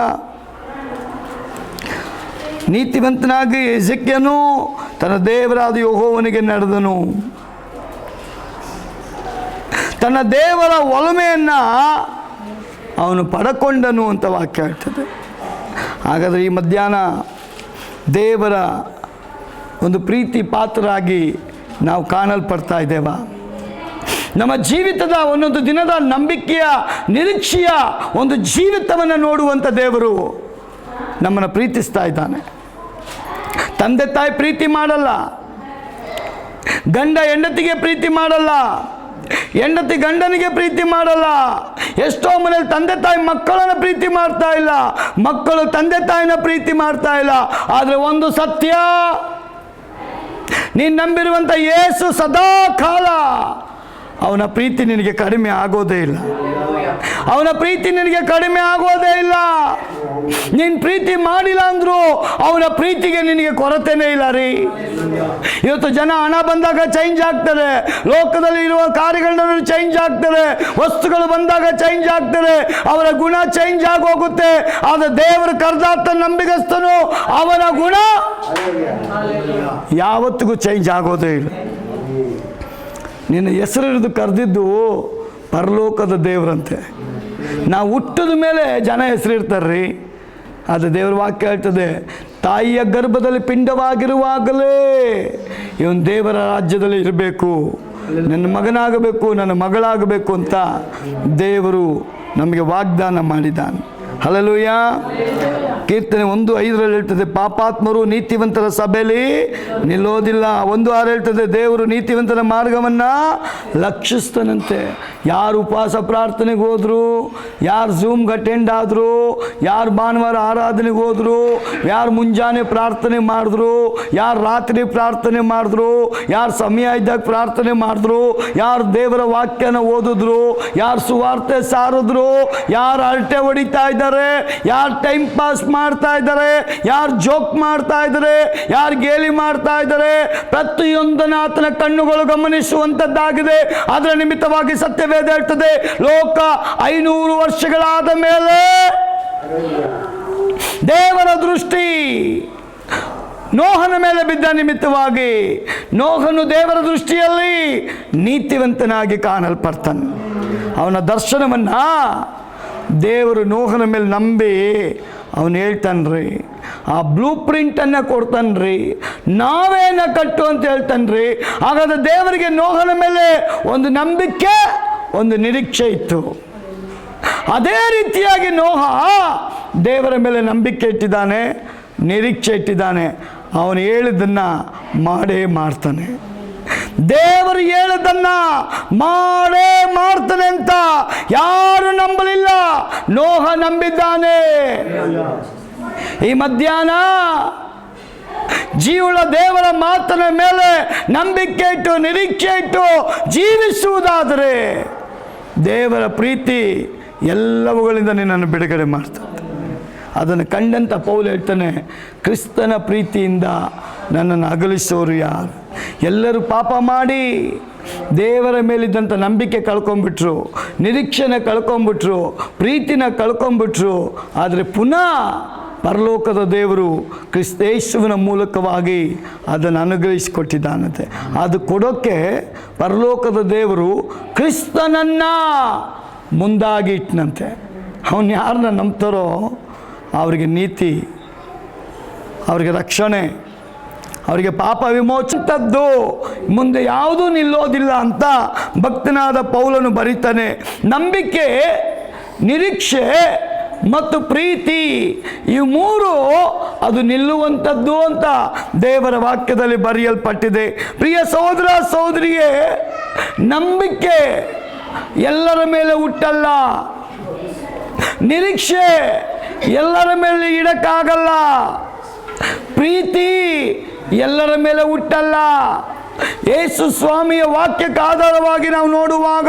ನೀತಿವಂತನಾಗಿ ಎಜೆಕ್ಯನು ತನ್ನ ದೇವರಾದ ಯೆಹೋವನಿಗೆ ನಡೆದನು, ತನ್ನ ದೇವರ ಒಲಮೆಯನ್ನು ಅವನು ಪಡಕೊಂಡನು ಅಂತ ವಾಕ್ಯ ಹೇಳ್ತದೆ. ಹಾಗಾದರೆ ಈ ಮಧ್ಯಾಹ್ನ ದೇವರ ಒಂದು ಪ್ರೀತಿ ಪಾತ್ರರಾಗಿ ನಾವು ಕಾಣಲ್ಪಡ್ತಾ ಇದ್ದೇವಾ? ನಮ್ಮ ಜೀವಿತದ ಒಂದೊಂದು ದಿನದ ನಂಬಿಕೆಯ, ನಿರೀಕ್ಷೆಯ ಒಂದು ಜೀವಿತವನ್ನು ನೋಡುವಂಥ ದೇವರು ನಮ್ಮನ್ನು ಪ್ರೀತಿಸ್ತಾ ಇದ್ದಾನೆ. ತಂದೆ ತಾಯಿ ಪ್ರೀತಿ ಮಾಡಲ್ಲ, ಗಂಡ ಹೆಂಡತಿಗೆ ಪ್ರೀತಿ ಮಾಡಲ್ಲ, ಹೆಂಡತಿ ಗಂಡನಿಗೆ ಪ್ರೀತಿ ಮಾಡಲ್ಲ. ಎಷ್ಟೋ ಮನೇಲಿ ತಂದೆ ತಾಯಿ ಮಕ್ಕಳನ್ನು ಪ್ರೀತಿ ಮಾಡ್ತಾ ಇಲ್ಲ, ಮಕ್ಕಳು ತಂದೆ ತಾಯಿನ ಪ್ರೀತಿ ಮಾಡ್ತಾ ಇಲ್ಲ. ಆದರೆ ಒಂದು ಸತ್ಯ, ನೀನು ನಂಬಿರುವಂಥ ಯೇಸು ಸದಾ ಕಾಲ ಅವನ ಪ್ರೀತಿ ನಿನಗೆ ಕಡಿಮೆ ಆಗೋದೇ ಇಲ್ಲ. ಅವನ ಪ್ರೀತಿ ನಿನಗೆ ಕಡಿಮೆ ಆಗೋದೇ ಇಲ್ಲ. ನೀನು ಪ್ರೀತಿ ಮಾಡಿಲ್ಲ ಅಂದ್ರು ಅವನ ಪ್ರೀತಿಗೆ ನಿನಗೆ ಕೊರತೆನೇ ಇಲ್ಲ ರೀ. ಇವತ್ತು ಜನ ಹಣ ಬಂದಾಗ ಚೇಂಜ್ ಆಗ್ತಾರೆ, ಲೋಕದಲ್ಲಿ ಇರುವ ಕಾರ್ಯಗಳನ್ನ ಚೇಂಜ್ ಆಗ್ತಾರೆ, ವಸ್ತುಗಳು ಬಂದಾಗ ಚೇಂಜ್ ಆಗ್ತಾರೆ, ಅವರ ಗುಣ ಚೇಂಜ್ ಆಗೋಗುತ್ತೆ. ಆದರೆ ದೇವರು ಕರೆದಾತ ನಂಬಿಗಸ್ತನು, ಅವನ ಗುಣ ಯಾವತ್ತಿಗೂ ಚೇಂಜ್ ಆಗೋದೇ ಇಲ್ಲ. ನಿನ್ನ ಹೆಸರು ಹಿಡಿದು ಕರೆದಿದ್ದು ಪರಲೋಕದ ದೇವರಂತೆ. ನಾವು ಹುಟ್ಟಿದ ಮೇಲೆ ಜನ ಹೆಸರಿಡ್ತಾರ್ರಿ. ಅದು ದೇವರ ವಾಕ್ಯ ಹೇಳ್ತದೆ, ತಾಯಿಯ ಗರ್ಭದಲ್ಲಿ ಪಿಂಡವಾಗಿರುವಾಗಲೇ ಇವನು ದೇವರ ರಾಜ್ಯದಲ್ಲಿ ಇರಬೇಕು, ನನ್ನ ಮಗನಾಗಬೇಕು, ನನ್ನ ಮಗಳಾಗಬೇಕು ಅಂತ ದೇವರು ನಮಗೆ ವಾಗ್ದಾನ ಮಾಡಿದ್ದಾನೆ. ಹಲ್ಲೆಲೂಯಾ. ಕೀರ್ತನೆ 1:5 ಹೇಳ್ತದೆ, ಪಾಪಾತ್ಮರು ನೀತಿವಂತರ ಸಭೆಯಲ್ಲಿ ನಿಲ್ಲೋದಿಲ್ಲ. 1:6 ಹೇಳ್ತದೆ, ದೇವರು ನೀತಿವಂತರ ಮಾರ್ಗವನ್ನು ಲಕ್ಷಿಸ್ತಾನಂತೆ. ಯಾರು ಉಪವಾಸ ಪ್ರಾರ್ಥನೆಗೆ ಹೋದ್ರು, ಯಾರು ಝೂಮ್ಗೆ ಅಟೆಂಡ್ ಆದರು, ಯಾರು ಭಾನುವಾರ ಆರಾಧನೆಗೆ ಹೋದರು, ಯಾರು ಮುಂಜಾನೆ ಪ್ರಾರ್ಥನೆ ಮಾಡಿದ್ರು, ಯಾರು ರಾತ್ರಿ ಪ್ರಾರ್ಥನೆ ಮಾಡಿದ್ರು, ಯಾರು ಸಮಯ ಇದ್ದಾಗ ಪ್ರಾರ್ಥನೆ ಮಾಡಿದ್ರು, ಯಾರು ದೇವರ ವಾಕ್ಯನ ಓದಿದ್ರು, ಯಾರು ಸುವಾರ್ತೆ ಸಾರಿದ್ರು, ಯಾರು ಅರಟೆ ಹೊಡಿತಾ ಇದ್ದಾರೆ, ಯಾರು ಟೈಮ್ ಪಾಸ್ ಮಾಡ್ತಾ ಇದ್ದಾರೆ, ಯಾರು ಜೋಕ್ ಮಾಡ್ತಾ ಇದ್ದಾರೆ, ಯಾರು ಗೇಲಿ ಮಾಡ್ತಾ ಇದ್ದಾರೆ, ಪ್ರತಿಯೊಂದನ್ನು ಆತನ ಕಣ್ಣುಗಳು ಗಮನಿಸುವಂಥದ್ದಾಗಿದೆ. ಅದರ ನಿಮಿತ್ತವಾಗಿ ಸತ್ಯವೇದ ಹೇಳ್ತದೆ, ಲೋಕ 500 ವರ್ಷಗಳಾದ ಮೇಲೆ ದೇವರ ದೃಷ್ಟಿ ನೋಹನ ಮೇಲೆ ಬಿದ್ದ ನಿಮಿತ್ತವಾಗಿ ನೋಹನು ದೇವರ ದೃಷ್ಟಿಯಲ್ಲಿ ನೀತಿವಂತನಾಗಿ ಕಾಣಲ್ಪಡ್ತಾನೆ. ಅವನ ದರ್ಶನವನ್ನು ದೇವರು ನೋಹನ ಮೇಲೆ ನಂಬಿ ಅವನು ಹೇಳ್ತಾನ್ರಿ, ಆ ಬ್ಲೂ ಪ್ರಿಂಟನ್ನು ಕೊಡ್ತಾನ್ರಿ, ನಾವೇನ ಕಟ್ಟು ಅಂತ ಹೇಳ್ತಾನ್ರಿ. ಹಾಗಾದ್ರೆ ದೇವರಿಗೆ ನೋಹನ ಮೇಲೆ ಒಂದು ನಂಬಿಕೆ, ಒಂದು ನಿರೀಕ್ಷೆ ಇತ್ತು. ಅದೇ ರೀತಿಯಾಗಿ ನೋಹ ದೇವರ ಮೇಲೆ ನಂಬಿಕೆ ಇಟ್ಟಿದ್ದಾನೆ, ನಿರೀಕ್ಷೆ ಇಟ್ಟಿದ್ದಾನೆ. ಅವನು ಹೇಳಿದ್ದನ್ನು ಮಾಡೇ ಮಾಡ್ತಾನೆ. ದೇವರು ಹೇಳಿದ್ದನ್ನ ಮಾಡೇ ಮಾಡ್ತಾನೆ ಅಂತ ಯಾರು ನಂಬಲಿಲ್ಲ, ನೋಹ ನಂಬಿದ್ದಾನೆ. ಈ ಮಧ್ಯಾಹ್ನ ಜೀವಳ ದೇವರ ಮಾತನ ಮೇಲೆ ನಂಬಿಕೆ ಇಟ್ಟು ನಿರೀಕ್ಷೆ ಇಟ್ಟು ಜೀವಿಸುವುದಾದರೆ ದೇವರ ಪ್ರೀತಿ ಎಲ್ಲವುಗಳಿಂದ ನಿನ್ನನ್ನು ಬಿಡುಗಡೆ ಮಾಡ್ತದೆ. ಅದನ್ನು ಕಂಡಂಥ ಪೌಲು ಹೇಳ್ತಾನೆ, ಕ್ರಿಸ್ತನ ಪ್ರೀತಿಯಿಂದ ನನ್ನನ್ನು ಅಗಲಿಸೋರು ಯಾರು? ಎಲ್ಲರೂ ಪಾಪ ಮಾಡಿ ದೇವರ ಮೇಲಿದ್ದಂಥ ನಂಬಿಕೆ ಕಳ್ಕೊಂಬಿಟ್ರು, ನಿರೀಕ್ಷೆನ ಕಳ್ಕೊಂಬಿಟ್ರು, ಪ್ರೀತಿನ ಕಳ್ಕೊಂಬಿಟ್ರು. ಆದರೆ ಪುನಃ ಪರಲೋಕದ ದೇವರು ಕ್ರಿಸ್ತೇಶುವಿನ ಮೂಲಕವಾಗಿ ಅದನ್ನು ಅನುಗ್ರಹಿಸಿಕೊಟ್ಟಿದ್ದಾನಂತೆ. ಅದು ಕೊಡೋಕ್ಕೆ ಪರಲೋಕದ ದೇವರು ಕ್ರಿಸ್ತನನ್ನು ಮುಂದಾಗಿ ಇಟ್ಟನಂತೆ. ಅವನು ಯಾರನ್ನ ನಂಬ್ತಾರೋ ಅವರಿಗೆ ನೀತಿ, ಅವರಿಗೆ ರಕ್ಷಣೆ, ಅವರಿಗೆ ಪಾಪ ವಿಮೋಚಿತದ್ದು, ಮುಂದೆ ಯಾವುದೂ ನಿಲ್ಲೋದಿಲ್ಲ ಅಂತ ಭಕ್ತನಾದ ಪೌಲನು ಬರೀತಾನೆ. ನಂಬಿಕೆ, ನಿರೀಕ್ಷೆ ಮತ್ತು ಪ್ರೀತಿ, ಈ ಮೂರು ಅದು ನಿಲ್ಲುವಂಥದ್ದು ಅಂತ ದೇವರ ವಾಕ್ಯದಲ್ಲಿ ಬರೆಯಲ್ಪಟ್ಟಿದೆ. ಪ್ರಿಯ ಸಹೋದರ ಸಹೋದರಿಯೇ, ನಂಬಿಕೆ ಎಲ್ಲರ ಮೇಲೆ ಹುಟ್ಟಲ್ಲ, ನಿರೀಕ್ಷೆ ಎಲ್ಲರ ಮೇಲೆ ಇಡಕ್ಕಾಗಲ್ಲ, ಪ್ರೀತಿ ಎಲ್ಲರ ಮೇಲೆ ಹುಟ್ಟಲ್ಲ. ಯೇಸು ಸ್ವಾಮಿಯ ವಾಕ್ಯಕ್ಕೆ ಆಧಾರವಾಗಿ ನಾವು ನೋಡುವಾಗ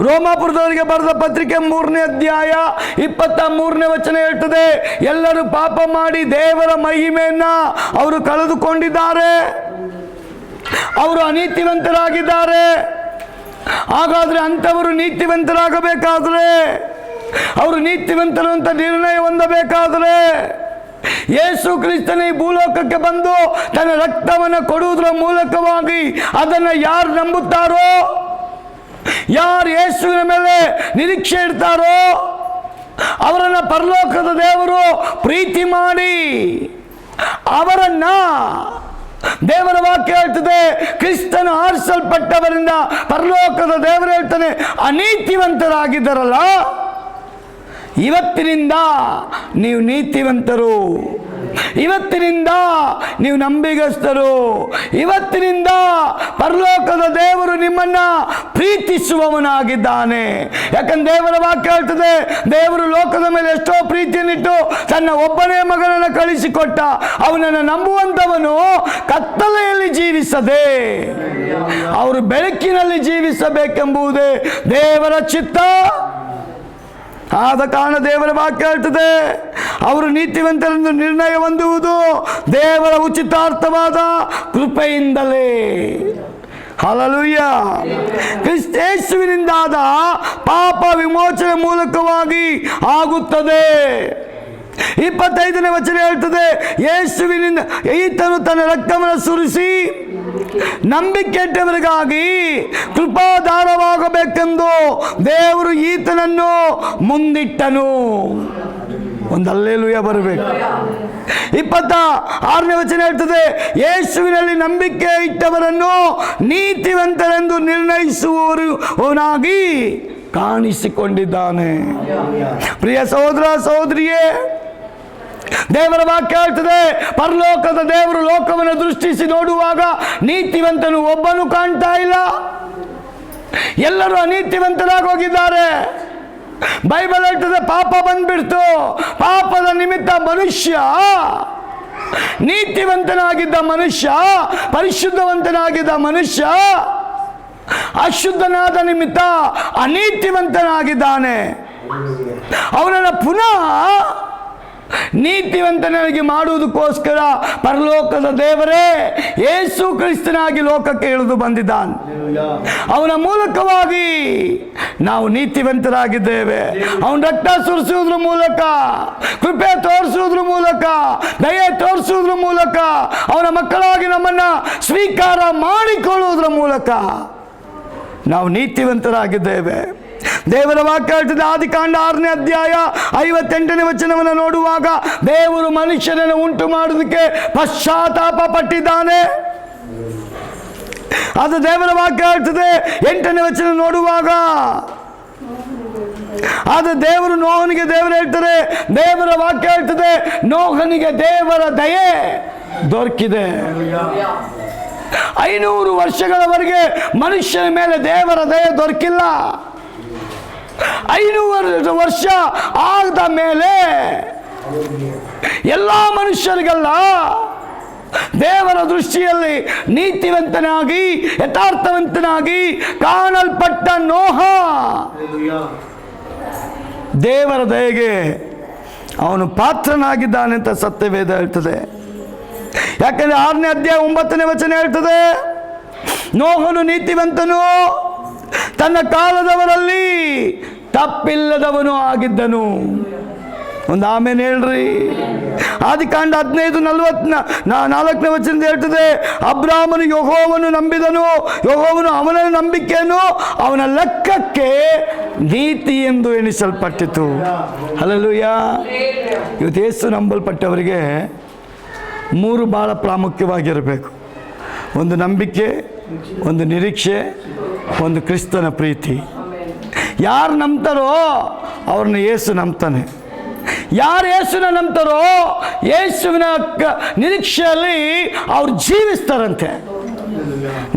ರೋಮಾಪುರದವರಿಗೆ ಬರೆದ ಪತ್ರಿಕೆ 3ನೇ ಅಧ್ಯಾಯ 23ನೇ ವಚನ ಹೇಳ್ತದೆ, ಎಲ್ಲರೂ ಪಾಪ ಮಾಡಿ ದೇವರ ಮಹಿಮೆಯನ್ನ ಅವರು ಕಳೆದುಕೊಂಡಿದ್ದಾರೆ, ಅವರು ಅನೀತಿವಂತರಾಗಿದ್ದಾರೆ. ಹಾಗಾದ್ರೆ ಅಂಥವರು ನೀತಿವಂತರಾಗಬೇಕಾದ್ರೆ, ಅವರು ನೀತಿವಂತರು ಅಂತ ನಿರ್ಣಯ ಹೊಂದಬೇಕಾದ್ರೆ ಯೇಸು ಕ್ರಿಸ್ತನ ಈ ಭೂಲೋಕಕ್ಕೆ ಬಂದು ತನ್ನ ರಕ್ತವನ್ನು ಕೊಡುವುದರ ಮೂಲಕವಾಗಿ ಅದನ್ನು ಯಾರು ನಂಬುತ್ತಾರೋ, ಯಾರು ಯೇಸುವಿನ ಮೇಲೆ ನಿರೀಕ್ಷೆ ಇಡ್ತಾರೋ ಅವರನ್ನು ಪರಲೋಕದ ದೇವರು ಪ್ರೀತಿ ಮಾಡಿ ಅವರನ್ನ, ದೇವರ ವಾಕ್ಯ ಹೇಳ್ತದೆ, ಕ್ರಿಸ್ತನು ಆರಿಸಲ್ಪಟ್ಟವರಿಂದ ಪರಲೋಕದ ದೇವರು ಹೇಳ್ತಾನೆ, ಅನೀತಿವಂತರಾಗಿದ್ದಾರಲ್ಲ, ಇವತ್ತಿನಿಂದ ನೀವು ನೀತಿವಂತರು, ಇವತ್ತಿನಿಂದ ನೀವು ನಂಬಿಗಸ್ತರು, ಇವತ್ತಿನಿಂದ ಪರಲೋಕದ ದೇವರು ನಿಮ್ಮನ್ನ ಪ್ರೀತಿಸುವವನಾಗಿದ್ದಾನೆ. ಯಾಕಂದ್ರೆ ದೇವರ ವಾಕ್ಯ ಹೇಳ್ತದೆ, ದೇವರು ಲೋಕದ ಮೇಲೆ ಎಷ್ಟೋ ಪ್ರೀತಿಯನ್ನಿಟ್ಟು ತನ್ನ ಒಬ್ಬನೇ ಮಗನನ್ನು ಕಳಿಸಿಕೊಟ್ಟ. ಅವನನ್ನು ನಂಬುವಂಥವನು ಕತ್ತಲೆಯಲ್ಲಿ ಜೀವಿಸದೆ ಅವರು ಬೆಳಕಿನಲ್ಲಿ ಜೀವಿಸಬೇಕೆಂಬುದೇ ದೇವರ ಚಿತ್ತ. ಆದ ಕಾರಣ ದೇವರ ವಾಕ್ಯ ಹೇಳ್ತದೆ, ಅವರು ನೀತಿವಂತರೆಂದು ನಿರ್ಣಯ ಹೊಂದುವುದು ದೇವರ ಉಚಿತಾರ್ಥವಾದ ಕೃಪೆಯಿಂದಲೇ. ಹಲ್ಲೆಲೂಯಾ. ಕ್ರಿಸ್ತೇಸುವಿನಿಂದಾದ ಪಾಪ ವಿಮೋಚನೆ ಮೂಲಕವಾಗಿ ಆಗುತ್ತದೆ. 25ನೇ ವಚನ ಹೇಳ್ತದೆ, ಯೇಸುವಿನಿಂದ ಈತನು ತನ್ನ ರಕ್ತವನ್ನು ಸುರಿಸಿ ನಂಬಿಕೆಟ್ಟವರಿಗಾಗಿ ಕೃಪಾಧಾರವಾಗಬೇಕೆಂದು ದೇವರು ಈತನನ್ನು ಮುಂದಿಟ್ಟನು. ಒಂದು ಹಲ್ಲೆಲೂಯಾ ಬರಬೇಕು. 26ನೇ ವಚನ ಹೇಳ್ತದೆ, ಯೇಸುವಿನಲ್ಲಿ ನಂಬಿಕೆ ಇಟ್ಟವರನ್ನು ನೀತಿವಂತರೆಂದು ನಿರ್ಣಯಿಸುವವನಾಗಿ ಕಾಣಿಸಿಕೊಂಡಿದ್ದಾನೆ. ಪ್ರಿಯ ಸಹೋದರ ಸಹೋದರಿಯೇ, ದೇವರ ವಾಕ್ಯ ಹೇಳ್ತದೆ, ಪರಲೋಕದ ದೇವರು ಲೋಕವನ್ನು ದೃಷ್ಟಿಸಿ ನೋಡುವಾಗ ನೀತಿವಂತನು ಒಬ್ಬನು ಕಾಣ್ತಾ ಇಲ್ಲ, ಎಲ್ಲರೂ ಅನೀತಿವಂತರಾಗಿ ಹೋಗಿದ್ದಾರೆ. ಬೈಬಲ್ ಹೇಳ್ತದೆ, ಪಾಪ ಬಂದ್ಬಿಡ್ತು. ಪಾಪದ ನಿಮಿತ್ತ ಮನುಷ್ಯ, ನೀತಿವಂತನಾಗಿದ್ದ ಮನುಷ್ಯ, ಪರಿಶುದ್ಧವಂತನಾಗಿದ್ದ ಮನುಷ್ಯ ಅಶುದ್ಧನಾದ ನಿಮಿತ್ತ ಅನೀತಿವಂತನಾಗಿದ್ದಾನೆ. ಅವನನ್ನು ಪುನಃ ನೀತಿವಂತನಾಗಿ ಮಾಡುವುದಕ್ಕೋಸ್ಕರ ಪರಲೋಕದ ದೇವರೇ ಯೇಸು ಕ್ರಿಸ್ತನಾಗಿ ಲೋಕಕ್ಕೆ ಇಳಿದು ಬಂದಿದ್ದಾನೆ. ಅವನ ಮೂಲಕವಾಗಿ ನಾವು ನೀತಿವಂತರಾಗಿದ್ದೇವೆ. ಅವನ ರಕ್ತ ಸುರಿಸುವುದ್ರ ಮೂಲಕ, ಕೃಪೆ ತೋರಿಸುವುದ್ರ ಮೂಲಕ, ದಯೆ ತೋರಿಸುವುದ್ರ ಮೂಲಕ, ಅವನ ಮಕ್ಕಳಾಗಿ ನಮ್ಮನ್ನ ಸ್ವೀಕಾರ ಮಾಡಿಕೊಳ್ಳುವುದರ ಮೂಲಕ ನಾವು ನೀತಿವಂತರಾಗಿದ್ದೇವೆ. ದೇವರ ವಾಕ್ಯ ಹೇಳ್ತದೆ, ಆದಿಕಾಂಡ 6ನೇ ಅಧ್ಯಾಯ 58ನೇ ವಚನವನ್ನು ನೋಡುವಾಗ ದೇವರು ಮನುಷ್ಯನನ್ನು ಉಂಟು ಮಾಡುವುದಕ್ಕೆ ಪಶ್ಚಾತ್ತಾಪ ಪಟ್ಟಿದ್ದಾನೆ. ಅದು ದೇವರ ವಾಕ್ಯ ಹೇಳ್ತದೆ. 8ನೇ ವಚನ ನೋಡುವಾಗ ಅದು ದೇವರು ನೋಹನಿಗೆ ದೇವರು ಹೇಳ್ತಾರೆ, ದೇವರ ವಾಕ್ಯ ಹೇಳ್ತದೆ, ನೋಹನಿಗೆ ದೇವರ ದಯೆ ದೊರಕಿದೆ. 500 ವರ್ಷಗಳವರೆಗೆ ಮನುಷ್ಯನ ಮೇಲೆ ದೇವರ ದಯೆ ದೊರಕಿಲ್ಲ. 500 ವರ್ಷ ಆದ ಮೇಲೆ ಎಲ್ಲ ಮನುಷ್ಯರಿಗೆಲ್ಲ ದೇವರ ದೃಷ್ಟಿಯಲ್ಲಿ ನೀತಿವಂತನಾಗಿ ಯಥಾರ್ಥವಂತನಾಗಿ ಕಾಣಲ್ಪಟ್ಟ ನೋಹ ದೇವರ ದಯೆಗೆ ಅವನು ಪಾತ್ರನಾಗಿದ್ದಾನೆ ಅಂತ ಸತ್ಯವೇದ ಹೇಳ್ತದೆ. ಯಾಕಂದ್ರೆ 6ನೇ ಅಧ್ಯಾಯ 9ನೇ ವಚನ ಹೇಳ್ತದೆ, ನೋಹನು ನೀತಿವಂತನು, ತನ್ನ ಕಾಲದವರಲ್ಲಿ ತಪ್ಪಿಲ್ಲದವನು ಆಗಿದ್ದನು. ಒಂದು ಆಮೇಲೆ ಹೇಳ್ರಿ. ಆದಿಕಾಂಡ 15:4ನೇ ವಚನದ ಹೇಳ್ತದೆ, ಅಬ್ರಾಮನು ಯೆಹೋವನು ನಂಬಿದನು, ಯೆಹೋವನು ಅವನ ನಂಬಿಕೆಯನ್ನು ಅವನ ಲೆಕ್ಕಕ್ಕೆ ನೀತಿ ಎಂದು ಎಣಿಸಲ್ಪಟ್ಟಿತು. ಹಲ್ಲೆಲೂಯಾ. ಇವತ್ತು ಯೇಸು ನಂಬಲ್ಪಟ್ಟವರಿಗೆ 3 ಬಹಳ ಪ್ರಾಮುಖ್ಯವಾಗಿರಬೇಕು. ಒಂದು ನಂಬಿಕೆ, ಒಂದು ನಿರೀಕ್ಷೆ, ಒಂದು ಕ್ರಿಸ್ತನ ಪ್ರೀತಿ. ಯಾರು ನಂಬ್ತಾರೋ ಅವ್ರನ್ನ ಯೇಸು ನಂಬ್ತಾನೆ. ಯಾರು ಯೇಸುನ ನಂಬ್ತಾರೋ ಯೇಸುವಿನ ನಿರೀಕ್ಷೆಯಲ್ಲಿ ಅವ್ರು ಜೀವಿಸ್ತಾರಂತೆ.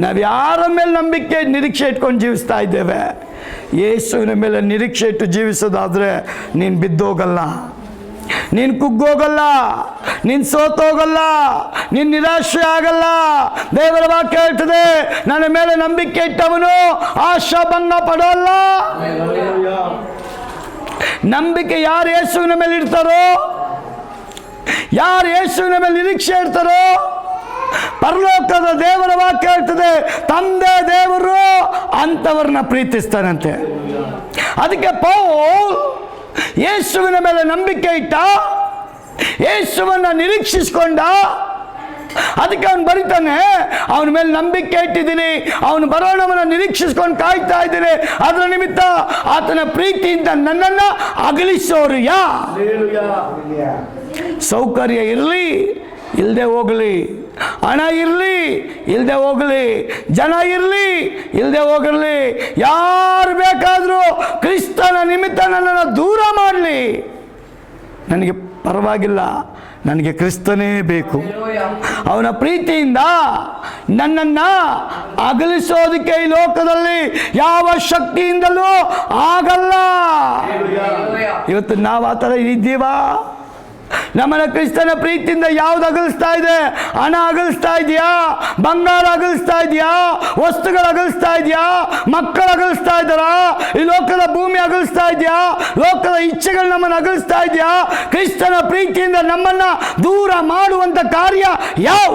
ನಾವು ಯಾರ ಮೇಲೆ ನಂಬಿಕೆ ನಿರೀಕ್ಷೆ ಇಟ್ಕೊಂಡು ಜೀವಿಸ್ತಾ ಇದ್ದೇವೆ? ಯೇಸುವಿನ ಮೇಲೆ ನಿರೀಕ್ಷೆ ಇಟ್ಟು ಜೀವಿಸೋದಾದರೆ ನೀನು ಬಿದ್ದೋಗಲ್ಲ, ನೀನು ಕುಗ್ಗೋಗಲ್ಲ, ನೀನು ಸೋತೋಗಲ್ಲ, ನೀನು ನಿರಾಶೆ ಆಗಲ್ಲ. ದೇವರ ವಾಕ್ಯ ಹೇಳ್ತದೆ, ನನ್ನ ಮೇಲೆ ನಂಬಿಕೆ ಇಟ್ಟವನು ಆಶಾಭಂಗ ಪಡೋಲ್ಲ. ನಂಬಿಕೆ ಯಾರು ಯೇಸುವಿನ ಮೇಲೆ ಇಡ್ತಾರೋ, ಯಾರು ಯೇಸುವಿನ ಮೇಲೆ ನಿರೀಕ್ಷೆ ಇಡ್ತಾರೋ, ಪರಲೋಕದ ದೇವರ ವಾಕ್ಯ ಹೇಳ್ತದೆ, ತಂದೆ ದೇವರು ಅಂಥವ್ರನ್ನ ಪ್ರೀತಿಸ್ತಾನಂತೆ. ಅದಕ್ಕೆ ಪೌಲ್ ಯೇಸುವಿನ ಮೇಲೆ ನಂಬಿಕೆ ಇಟ್ಟ, ಯೇಸುವನ್ನ ನಿರೀಕ್ಷಿಸಿಕೊಂಡ. ಅದಕ್ಕೆ ಅವನು ಬರೀತಾನೆ, ಅವನ ಮೇಲೆ ನಂಬಿಕೆ ಇಟ್ಟಿದ್ದೀನಿ, ಅವನು ಬರೋಣವನ್ನ ನಿರೀಕ್ಷಿಸ್ಕೊಂಡು ಕಾಯ್ತಾ ಇದ್ದೀನಿ, ಅದರ ನಿಮಿತ್ತ ಆತನ ಪ್ರೀತಿಯಿಂದ ನನ್ನನ್ನು ಅಗಲಿಸೋರು ಸೌಕರ್ಯ ಇರಲಿ ಇಲ್ಲದೆ ಹೋಗಲಿ, ಹಣ ಇರಲಿ ಇಲ್ಲದೆ ಹೋಗಲಿ, ಜನ ಇರಲಿ ಇಲ್ಲದೆ ಹೋಗಲಿ, ಯಾರು ಬೇಕಾದರೂ ಕ್ರಿಸ್ತನ ನಿಮಿತ್ತ ನನ್ನನ್ನು ದೂರ ಮಾಡಲಿ, ನನಗೆ ಪರವಾಗಿಲ್ಲ, ನನಗೆ ಕ್ರಿಸ್ತನೇ ಬೇಕು. ಅವನ ಪ್ರೀತಿಯಿಂದ ನನ್ನನ್ನು ಅಗಲಿಸೋದಕ್ಕೆ ಈ ಲೋಕದಲ್ಲಿ ಯಾವ ಶಕ್ತಿಯಿಂದಲೂ ಆಗಲ್ಲ. ಇವತ್ತು ನಾವು ಆ ಥರ ಇದ್ದೀವಾ? ನಮ್ಮನ್ನ ಕ್ರಿಸ್ತನ ಪ್ರೀತಿಯಿಂದ ಯಾವ್ದು ಅಗಲಿಸ್ತಾ ಇದೆ? ಹಣ ಅಗಲಿಸ್ತಾ ಇದೆಯಾ? ಬಂಗಾರ ಅಗಲಿಸ್ತಾ ಇದೆಯಾ? ವಸ್ತುಗಳು ಅಗಲಿಸ್ತಾ ಇದೆಯಾ? ಮಕ್ಕಳು ಅಗಲಿಸ್ತಾ ಇದ್ದಾರಾ? ಈ ಲೋಕದ ಭೂಮಿ ಅಗಲಿಸ್ತಾ ಇದೆಯಾ? ಲೋಕದ ಇಚ್ಛೆಗಳು ನಮ್ಮನ್ನು ಅಗಲಿಸ್ತಾ ಇದೆಯಾ? ಕ್ರಿಸ್ತನ ಪ್ರೀತಿಯಿಂದ ನಮ್ಮನ್ನ ದೂರ ಮಾಡುವಂತ ಕಾರ್ಯ ಯಾವ?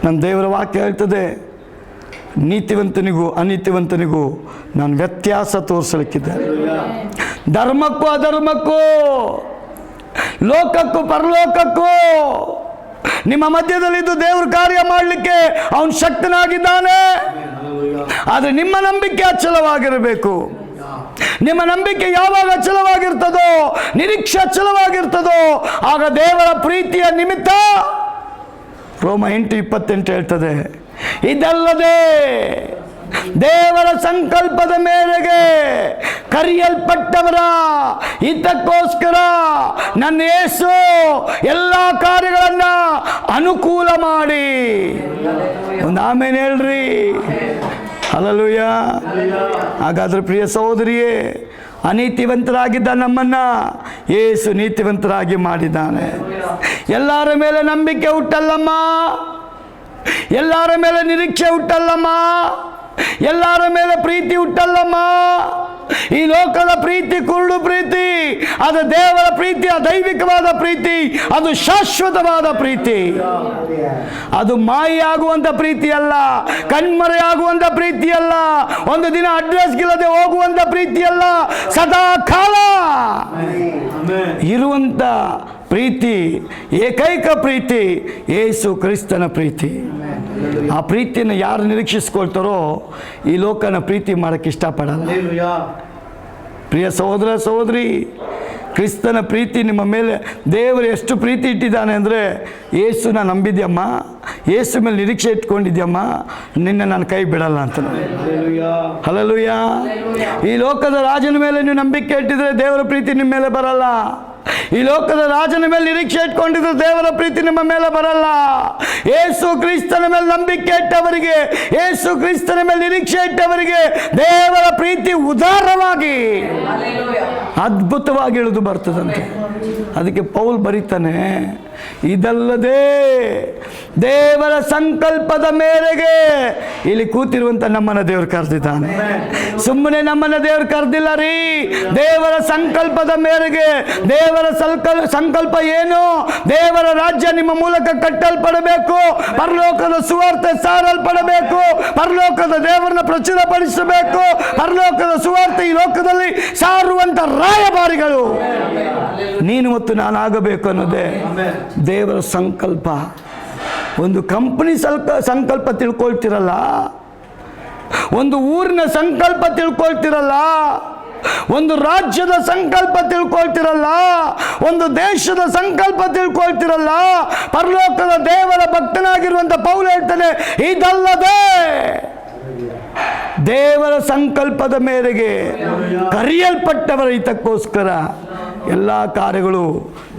ನನ್ನ ದೇವರ ವಾಕ್ಯ ಹೇಳ್ತದೆ, ನೀತಿವಂತನಿಗೂ ಅನೀತಿವಂತನಿಗೂ ನಾನು ವ್ಯತ್ಯಾಸ ತೋರಿಸಲಿಕ್ಕಿದ್ದೆ. ಧರ್ಮಕ್ಕೂ ಅಧರ್ಮಕ್ಕೂ, ಲೋಕಕ್ಕೂ ಪರಲೋಕಕ್ಕೂ ನಿಮ್ಮ ಮಧ್ಯದಲ್ಲಿದ್ದು ದೇವರು ಕಾರ್ಯ ಮಾಡಲಿಕ್ಕೆ ಅವನು ಶಕ್ತನಾಗಿದ್ದಾನೆ. ಆದರೆ ನಿಮ್ಮ ನಂಬಿಕೆ ಅಚಲವಾಗಿರಬೇಕು. ನಿಮ್ಮ ನಂಬಿಕೆ ಯಾವಾಗ ಅಚಲವಾಗಿರ್ತದೋ, ನಿರೀಕ್ಷೆ ಅಚಲವಾಗಿರ್ತದೋ, ಆಗ ದೇವರ ಪ್ರೀತಿಯ ನಿಮಿತ್ತ ರೋಮ 8:28 ಹೇಳ್ತದೆ, ಇದಲ್ಲದೆ ದೇವರ ಸಂಕಲ್ಪದ ಮೇರೆಗೆ ಕರೆಯಲ್ಪಟ್ಟವರ ಹಿತಕ್ಕೋಸ್ಕರ ನನ್ನ ಯೇಸು ಎಲ್ಲ ಕಾರ್ಯಗಳನ್ನ ಅನುಕೂಲ ಮಾಡಿ. ಒಂದು ಆಮೇಲೆ ಹೇಳ್ರಿ, ಹಲ್ಲೆಲೂಯಾ. ಹಾಗಾದ್ರೆ ಪ್ರಿಯ ಸಹೋದರಿಯೇ, ಅನೀತಿವಂತರಾಗಿದ್ದ ನಮ್ಮನ್ನ ಯೇಸು ನೀತಿವಂತರಾಗಿ ಮಾಡಿದ್ದಾನೆ. ಎಲ್ಲರ ಮೇಲೆ ನಂಬಿಕೆ ಹುಟ್ಟಲ್ಲಮ್ಮ, ಎಲ್ಲರ ಮೇಲೆ ನಿರೀಕ್ಷೆ ಹುಟ್ಟಲ್ಲಮ್ಮ, ಎಲ್ಲರ ಮೇಲೆ ಪ್ರೀತಿ ಹುಟ್ಟಲ್ಲಮ್ಮ. ಈ ಲೋಕದ ಪ್ರೀತಿ ಕುರುಡು ಪ್ರೀತಿ, ಅದು ದೇವರ ಪ್ರೀತಿ, ದೈವಿಕವಾದ ಪ್ರೀತಿ, ಅದು ಶಾಶ್ವತವಾದ ಪ್ರೀತಿ. ಅದು ಮಾಯಾಗುವಂಥ ಪ್ರೀತಿ ಅಲ್ಲ, ಕಣ್ಮರೆಯಾಗುವಂಥ ಪ್ರೀತಿ ಅಲ್ಲ, ಒಂದು ದಿನ ಅಡ್ರೆಸ್ಗಿಲ್ಲದೆ ಹೋಗುವಂಥ ಪ್ರೀತಿ ಅಲ್ಲ, ಸದಾ ಕಾಲ ಇರುವಂಥ ಪ್ರೀತಿ, ಏಕೈಕ ಪ್ರೀತಿ ಯೇಸು ಕ್ರಿಸ್ತನ ಪ್ರೀತಿ. ಆ ಪ್ರೀತಿಯನ್ನು ಯಾರು ನಿರೀಕ್ಷಿಸ್ಕೊಳ್ತಾರೋ ಈ ಲೋಕನ ಪ್ರೀತಿ ಮಾಡೋಕ್ಕೆ ಇಷ್ಟಪಡಲ್ಲ. ಪ್ರಿಯ ಸಹೋದರ ಸಹೋದರಿ, ಕ್ರಿಸ್ತನ ಪ್ರೀತಿ ನಿಮ್ಮ ಮೇಲೆ ದೇವರು ಎಷ್ಟು ಪ್ರೀತಿ ಇಟ್ಟಿದ್ದಾನೆ ಅಂದರೆ, ಯೇಸುನ ನಂಬಿದ್ಯಮ್ಮ, ಯೇಸು ಮೇಲೆ ನಿರೀಕ್ಷೆ ಇಟ್ಕೊಂಡಿದ್ಯಮ್ಮ, ನಿನ್ನ ನಾನು ಕೈ ಬಿಡಲ್ಲ ಅಂತ. ಹಲ್ಲೆಲೂಯಾ. ಈ ಲೋಕದ ರಾಜನ ಮೇಲೆ ನೀವು ನಂಬಿಕೆ ಇಟ್ಟಿದ್ರೆ ದೇವರ ಪ್ರೀತಿ ನಿಮ್ಮ ಮೇಲೆ ಬರಲ್ಲ. ಈ ಲೋಕದ ರಾಜನ ಮೇಲೆ ನಿರೀಕ್ಷೆ ಇಟ್ಕೊಂಡಿದ್ರೆ ದೇವರ ಪ್ರೀತಿ ನಿಮ್ಮ ಮೇಲೆ ಬರಲ್ಲ. ಯೇಸು ಕ್ರಿಸ್ತನ ಮೇಲೆ ನಂಬಿಕೆ ಇಟ್ಟವರಿಗೆ, ಯೇಸು ಕ್ರಿಸ್ತನ ಮೇಲೆ ನಿರೀಕ್ಷೆ ಇಟ್ಟವರಿಗೆ ದೇವರ ಪ್ರೀತಿ ಉದಾರವಾಗಿ ಅದ್ಭುತವಾಗಿ ಇಳಿದು ಬರ್ತದಂತೆ. ಅದಕ್ಕೆ ಪೌಲ್ ಬರೀತಾನೆ, ಇದಲ್ಲದೆ ದೇವರ ಸಂಕಲ್ಪದ ಮೇರೆಗೆ ಇಲ್ಲಿ ಕೂತಿರುವಂತ ನಮ್ಮನ್ನ ದೇವರು ಕರೆದಿದ್ದಾನೆ. ಸುಮ್ಮನೆ ನಮ್ಮನ್ನ ದೇವರು ಕರೆದಿಲ್ಲ ರೀ, ದೇವರ ಸಂಕಲ್ಪದ ಮೇರೆಗೆ. ದೇವರ ಸಂಕಲ್ಪ ಏನು? ದೇವರ ರಾಜ್ಯ ನಿಮ್ಮ ಮೂಲಕ ಕಟ್ಟಲ್ಪಡಬೇಕು, ಪರಲೋಕದ ಸುವಾರ್ತೆ ಸಾರಲ್ಪಡಬೇಕು, ಪರಲೋಕದ ದೇವರನ್ನ ಪ್ರಚುರಪಡಿಸಬೇಕು, ಪರಲೋಕದ ಸುವಾರ್ತೆ ಈ ಲೋಕದಲ್ಲಿ ಸಾರುವಂತ ರಾಯಭಾರಿಗಳು ನೀನು ಮತ್ತು ನಾನು ಆಗಬೇಕು ಅನ್ನೋದೇ ದೇವರ ಸಂಕಲ್ಪ. ಒಂದು ಕಂಪನಿ ಸಂಕಲ್ಪ ತಿಳ್ಕೊಳ್ತಿರಲ್ಲ, ಒಂದು ಊರಿನ ಸಂಕಲ್ಪ ತಿಳ್ಕೊಳ್ತಿರಲ್ಲ, ಒಂದು ರಾಜ್ಯದ ಸಂಕಲ್ಪ ತಿಳ್ಕೊಳ್ತಿರಲ್ಲ, ಒಂದು ದೇಶದ ಸಂಕಲ್ಪ ತಿಳ್ಕೊಳ್ತಿರಲ್ಲ. ಪರಲೋಕದ ದೇವರ ಭಕ್ತನಾಗಿರುವಂತ ಪೌಲ ಹೇಳ್ತಾನೆ, ಇದಲ್ಲದೆ ದೇವರ ಸಂಕಲ್ಪದ ಮೇರೆಗೆ ಕರೆಯಲ್ಪಟ್ಟವರ ಹಿತಕ್ಕೋಸ್ಕರ ಎಲ್ಲ ಕಾರ್ಯಗಳು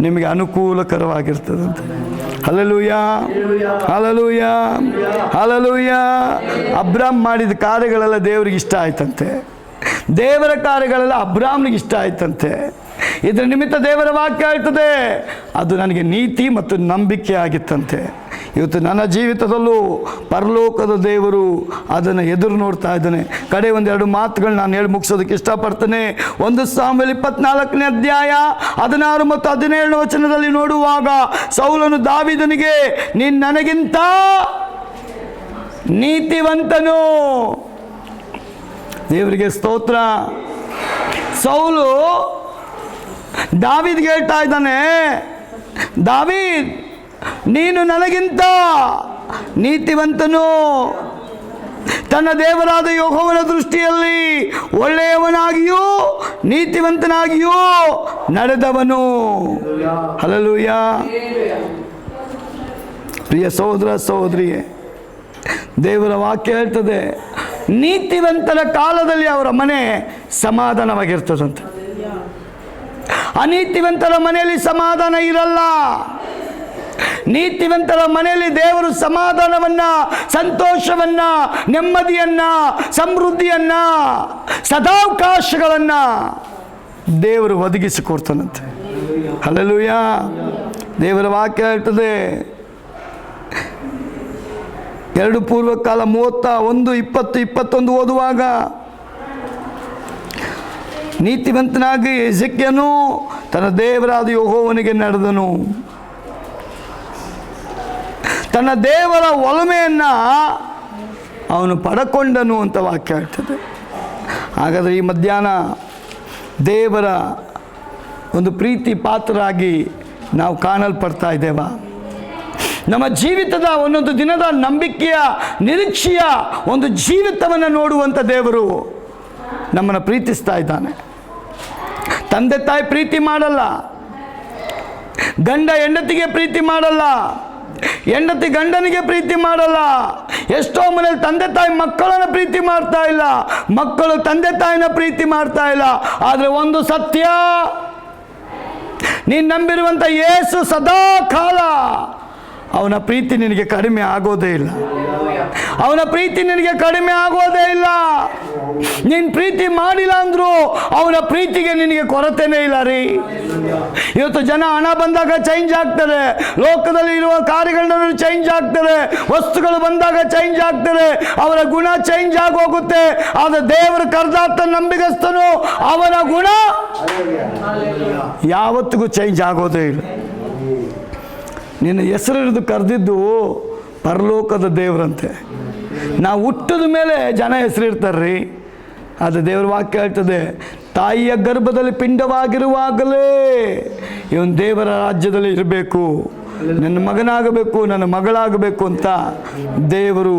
ನಿಮಗೆ ಅನುಕೂಲಕರವಾಗಿರ್ತದಂತೆ. Hallelujah, hallelujah, hallelujah. ಅಬ್ರಾಮ್ ಮಾಡಿದ ಕಾರ್ಯಗಳೆಲ್ಲ ದೇವರಿಗೆ ಇಷ್ಟ ಆಯ್ತಂತೆ, ದೇವರ ಕಾರ್ಯಗಳೆಲ್ಲ ಅಬ್ರಾಮ್ನಿಗೆ ಇಷ್ಟ ಆಯ್ತಂತೆ. ಇದರ ನಿಮಿತ್ತ ದೇವರ ವಾಕ್ಯ ಹೇಳ್ತದೆ, ಅದು ನನಗೆ ನೀತಿ ಮತ್ತು ನಂಬಿಕೆ ಆಗಿತ್ತಂತೆ. ಇವತ್ತು ನನ್ನ ಜೀವಿತದಲ್ಲೂ ಪರಲೋಕದ ದೇವರು ಅದನ್ನು ಎದುರು ನೋಡ್ತಾ ಇದ್ದಾನೆ. ಕಡೆ ಒಂದೆರಡು ಮಾತುಗಳು ನಾನು ಹೇಳಿ ಮುಗಿಸೋದಕ್ಕೆ ಇಷ್ಟಪಡ್ತೇನೆ. 1 ಸಾಮುವೇಲ 24ನೇ ಅಧ್ಯಾಯ 16 ಮತ್ತು 17 ವಚನದಲ್ಲಿ ನೋಡುವಾಗ, ಸೌಲನು ದಾವೀದನಿಗೆ, ನೀನು ನನಗಿಂತ ನೀತಿವಂತನು. ದೇವರಿಗೆ ಸ್ತೋತ್ರ. ಸೌಲು ದಾವೀದ್ಗೆ ಹೇಳ್ತಾ ಇದ್ದಾನೆ, ದಾವೀದ್ ನೀನು ನನಗಿಂತ ನೀತಿವಂತನು, ತನ್ನ ದೇವರಾದ ಯೆಹೋವನ ದೃಷ್ಟಿಯಲ್ಲಿ ಒಳ್ಳೆಯವನಾಗಿಯೂ ನೀತಿವಂತನಾಗಿಯೂ ನಡೆದವನು. ಹಲ್ಲೆಲೂಯಾ. ಪ್ರಿಯ ಸಹೋದರ ಸಹೋದರಿಯೇ, ದೇವರ ವಾಕ್ಯ ಹೇಳ್ತದೆ, ನೀತಿವಂತರ ಕಾಲದಲ್ಲಿ ಅವರ ಮನೆ ಸಮಾಧಾನವಾಗಿರ್ತದಂತೆ. ಅನೀತಿವಂತರ ಮನೆಯಲ್ಲಿ ಸಮಾಧಾನ ಇರಲ್ಲ. ನೀತಿವಂತರ ಮನೆಯಲ್ಲಿ ದೇವರು ಸಮಾಧಾನವನ್ನ, ಸಂತೋಷವನ್ನ, ನೆಮ್ಮದಿಯನ್ನ, ಸಮೃದ್ಧಿಯನ್ನ, ಸದಾವಕಾಶಗಳನ್ನ ದೇವರು ಒದಗಿಸಿಕೊಡ್ತಾನಂತೆ. ಹಲ್ಲೆಲೂಯಾ. ದೇವರ ವಾಕ್ಯ ಹೇಳ್ತದೆ, 2 ಪೂರ್ವಕಾಲ 31, 20, 21 ಓದುವಾಗ, ನೀತಿವಂತನಾಗಿ ಎಜೆಕ್ಯನು ತನ್ನ ದೇವರಾದ ಯೆಹೋವನಿಗೆ ನಡೆದನು, ತನ್ನ ದೇವರ ಒಲಮೆಯನ್ನು ಅವನು ಪಡಕೊಂಡನು ಅಂತ ವಾಕ್ಯ ಹೇಳ್ತದೆ. ಹಾಗಾದರೆ ಈ ಮಧ್ಯಾಹ್ನ ದೇವರ ಒಂದು ಪ್ರೀತಿ ಪಾತ್ರರಾಗಿ ನಾವು ಕಾಣಲ್ಪಡ್ತಾ ಇದ್ದೇವಾ? ನಮ್ಮ ಜೀವಿತದ ಒಂದೊಂದು ದಿನದ ನಂಬಿಕೆಯ ನಿರೀಕ್ಷೆಯ ಒಂದು ಜೀವಿತವನ್ನು ನೋಡುವಂಥ ದೇವರು ನಮ್ಮನ್ನು ಪ್ರೀತಿಸ್ತಾ ಇದ್ದಾನೆ. ತಂದೆ ತಾಯಿ ಪ್ರೀತಿ ಮಾಡಲ್ಲ, ಗಂಡ ಹೆಂಡತಿಗೆ ಪ್ರೀತಿ ಮಾಡಲ್ಲ, ಹೆಂಡತಿ ಗಂಡನಿಗೆ ಪ್ರೀತಿ ಮಾಡಲ್ಲ. ಎಷ್ಟೋ ಮನೇಲಿ ತಂದೆ ತಾಯಿ ಮಕ್ಕಳನ್ನು ಪ್ರೀತಿ ಮಾಡ್ತಾ ಇಲ್ಲ, ಮಕ್ಕಳು ತಂದೆ ತಾಯಿನ ಪ್ರೀತಿ ಮಾಡ್ತಾ ಇಲ್ಲ. ಆದರೆ ಒಂದು ಸತ್ಯ, ನೀನು ನಂಬಿರುವಂಥ ಯೇಸು ಸದಾ ಕಾಲ ಅವನ ಪ್ರೀತಿ ನಿನಗೆ ಕಡಿಮೆ ಆಗೋದೇ ಇಲ್ಲ. ಅವನ ಪ್ರೀತಿ ನಿನಗೆ ಕಡಿಮೆ ಆಗೋದೇ ಇಲ್ಲ. ನೀನು ಪ್ರೀತಿ ಮಾಡಿಲ್ಲ ಅಂದ್ರು ಅವನ ಪ್ರೀತಿಗೆ ನಿನಗೆ ಕೊರತೆನೇ ಇಲ್ಲ ರೀ. ಇವತ್ತು ಜನ ಹಣ ಬಂದಾಗ ಚೇಂಜ್ ಆಗ್ತಾರೆ, ಲೋಕದಲ್ಲಿ ಇರುವ ಕಾರ್ಯಗಳನ್ನು ಚೇಂಜ್ ಆಗ್ತಾರೆ, ವಸ್ತುಗಳು ಬಂದಾಗ ಚೇಂಜ್ ಆಗ್ತಾರೆ, ಅವರ ಗುಣ ಚೇಂಜ್ ಆಗೋಗುತ್ತೆ. ಆದರೆ ದೇವರು ಕರೆದಾತ ನಂಬಿಗಸ್ತನು, ಅವನ ಗುಣ ಯಾವತ್ತಿಗೂ ಚೇಂಜ್ ಆಗೋದೇ ಇಲ್ಲ. ನಿನ್ನ ಹೆಸರು ಹಿಡಿದು ಕರೆದಿದ್ದು ಪರಲೋಕದ ದೇವರಂತೆ. ನಾವು ಹುಟ್ಟಿದ ಮೇಲೆ ಜನ ಹೆಸರಿಡ್ತಾರ್ರಿ. ಅದು ದೇವರ ವಾಕ್ಯ ಹೇಳ್ತದೆ, ತಾಯಿಯ ಗರ್ಭದಲ್ಲಿ ಪಿಂಡವಾಗಿರುವಾಗಲೇ ಇವನು ದೇವರ ರಾಜ್ಯದಲ್ಲಿ ಇರಬೇಕು, ನನ್ನ ಮಗನಾಗಬೇಕು, ನನ್ನ ಮಗಳಾಗಬೇಕು ಅಂತ ದೇವರು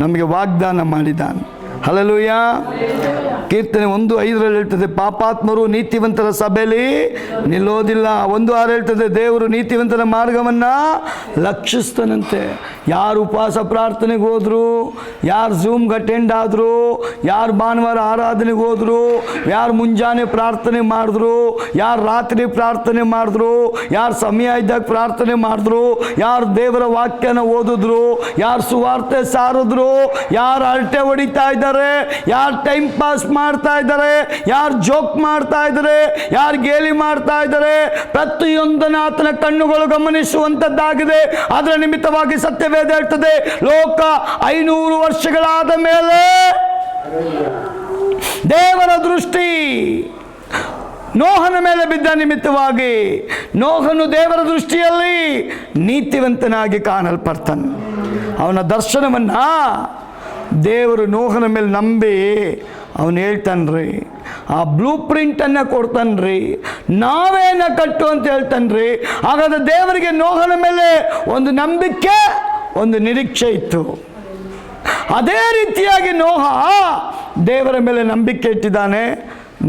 ನಮಗೆ ವಾಗ್ದಾನ ಮಾಡಿದ್ದಾನೆ. ಹಲ್ಲೆಲೂಯಾ. ಕೀರ್ತನೆ 1:5 ಹೇಳ್ತದೆ, ಪಾಪಾತ್ಮರು ನೀತಿವಂತರ ಸಭೆಯಲ್ಲಿ ನಿಲ್ಲೋದಿಲ್ಲ. 1:6 ಹೇಳ್ತದೆ, ದೇವರು ನೀತಿವಂತರ ಮಾರ್ಗವನ್ನು ಲಕ್ಷಿಸ್ತಾನಂತೆ. ಯಾರು ಉಪವಾಸ ಪ್ರಾರ್ಥನೆಗೆ ಹೋದ್ರು, ಯಾರು ಝೂಮ್ಗೆ ಅಟೆಂಡ್ ಆದರು, ಯಾರು ಭಾನುವಾರ ಆರಾಧನೆಗೆ ಹೋದರು, ಯಾರು ಮುಂಜಾನೆ ಪ್ರಾರ್ಥನೆ ಮಾಡಿದ್ರು, ಯಾರು ರಾತ್ರಿ ಪ್ರಾರ್ಥನೆ ಮಾಡಿದ್ರು, ಯಾರು ಸಮಯ ಇದ್ದಾಗ ಪ್ರಾರ್ಥನೆ ಮಾಡಿದ್ರು, ಯಾರು ದೇವರ ವಾಕ್ಯನ ಓದಿದ್ರು, ಯಾರು ಸುವಾರ್ತೆ ಸಾರಿದ್ರು, ಯಾರು ಅರಟೆ ಹೊಡಿತಾ ಇದ್ದಾರೆ, ಯಾರು ಟೈಮ್ ಪಾಸ್ ಮಾಡ್ತಾ ಇದ್ದಾರೆ, ಯಾರು ಜೋಕ್ ಮಾಡ್ತಾ ಇದ್ದಾರೆ, ಯಾರು ಗೇಲಿ ಮಾಡ್ತಾ ಇದ್ದಾರೆ, ಪ್ರತಿಯೊಂದನ್ನು ಆತನ ಕಣ್ಣುಗಳು ಗಮನಿಸುವಂಥದ್ದಾಗಿದೆ. ಅದರ ನಿಮಿತ್ತವಾಗಿ ಸತ್ಯವೇದ ಹೇಳ್ತದೆ, ಲೋಕ 500 ವರ್ಷಗಳಾದ ಮೇಲೆ ದೇವರ ದೃಷ್ಟಿ ನೋಹನ ಮೇಲೆ ಬಿದ್ದ ನಿಮಿತ್ತವಾಗಿ ನೋಹನು ದೇವರ ದೃಷ್ಟಿಯಲ್ಲಿ ನೀತಿವಂತನಾಗಿ ಕಾಣಲ್ಪಡ್ತಾನೆ. ಅವನ ದರ್ಶನವನ್ನು ದೇವರು ನೋಹನ ಮೇಲೆ ನಂಬಿ ಅವನು ಹೇಳ್ತಾನ್ರಿ, ಆ ಬ್ಲೂ ಪ್ರಿಂಟನ್ನು ಕೊಡ್ತಾನ್ರಿ, ನಾವೇನ ಕಟ್ಟು ಅಂತ ಹೇಳ್ತಾನ್ರಿ. ಹಾಗಾದ್ರೆ ದೇವರಿಗೆ ನೋಹನ ಮೇಲೆ ಒಂದು ನಂಬಿಕೆ, ಒಂದು ನಿರೀಕ್ಷೆ ಇತ್ತು. ಅದೇ ರೀತಿಯಾಗಿ ನೋಹ ದೇವರ ಮೇಲೆ ನಂಬಿಕೆ ಇಟ್ಟಿದ್ದಾನೆ,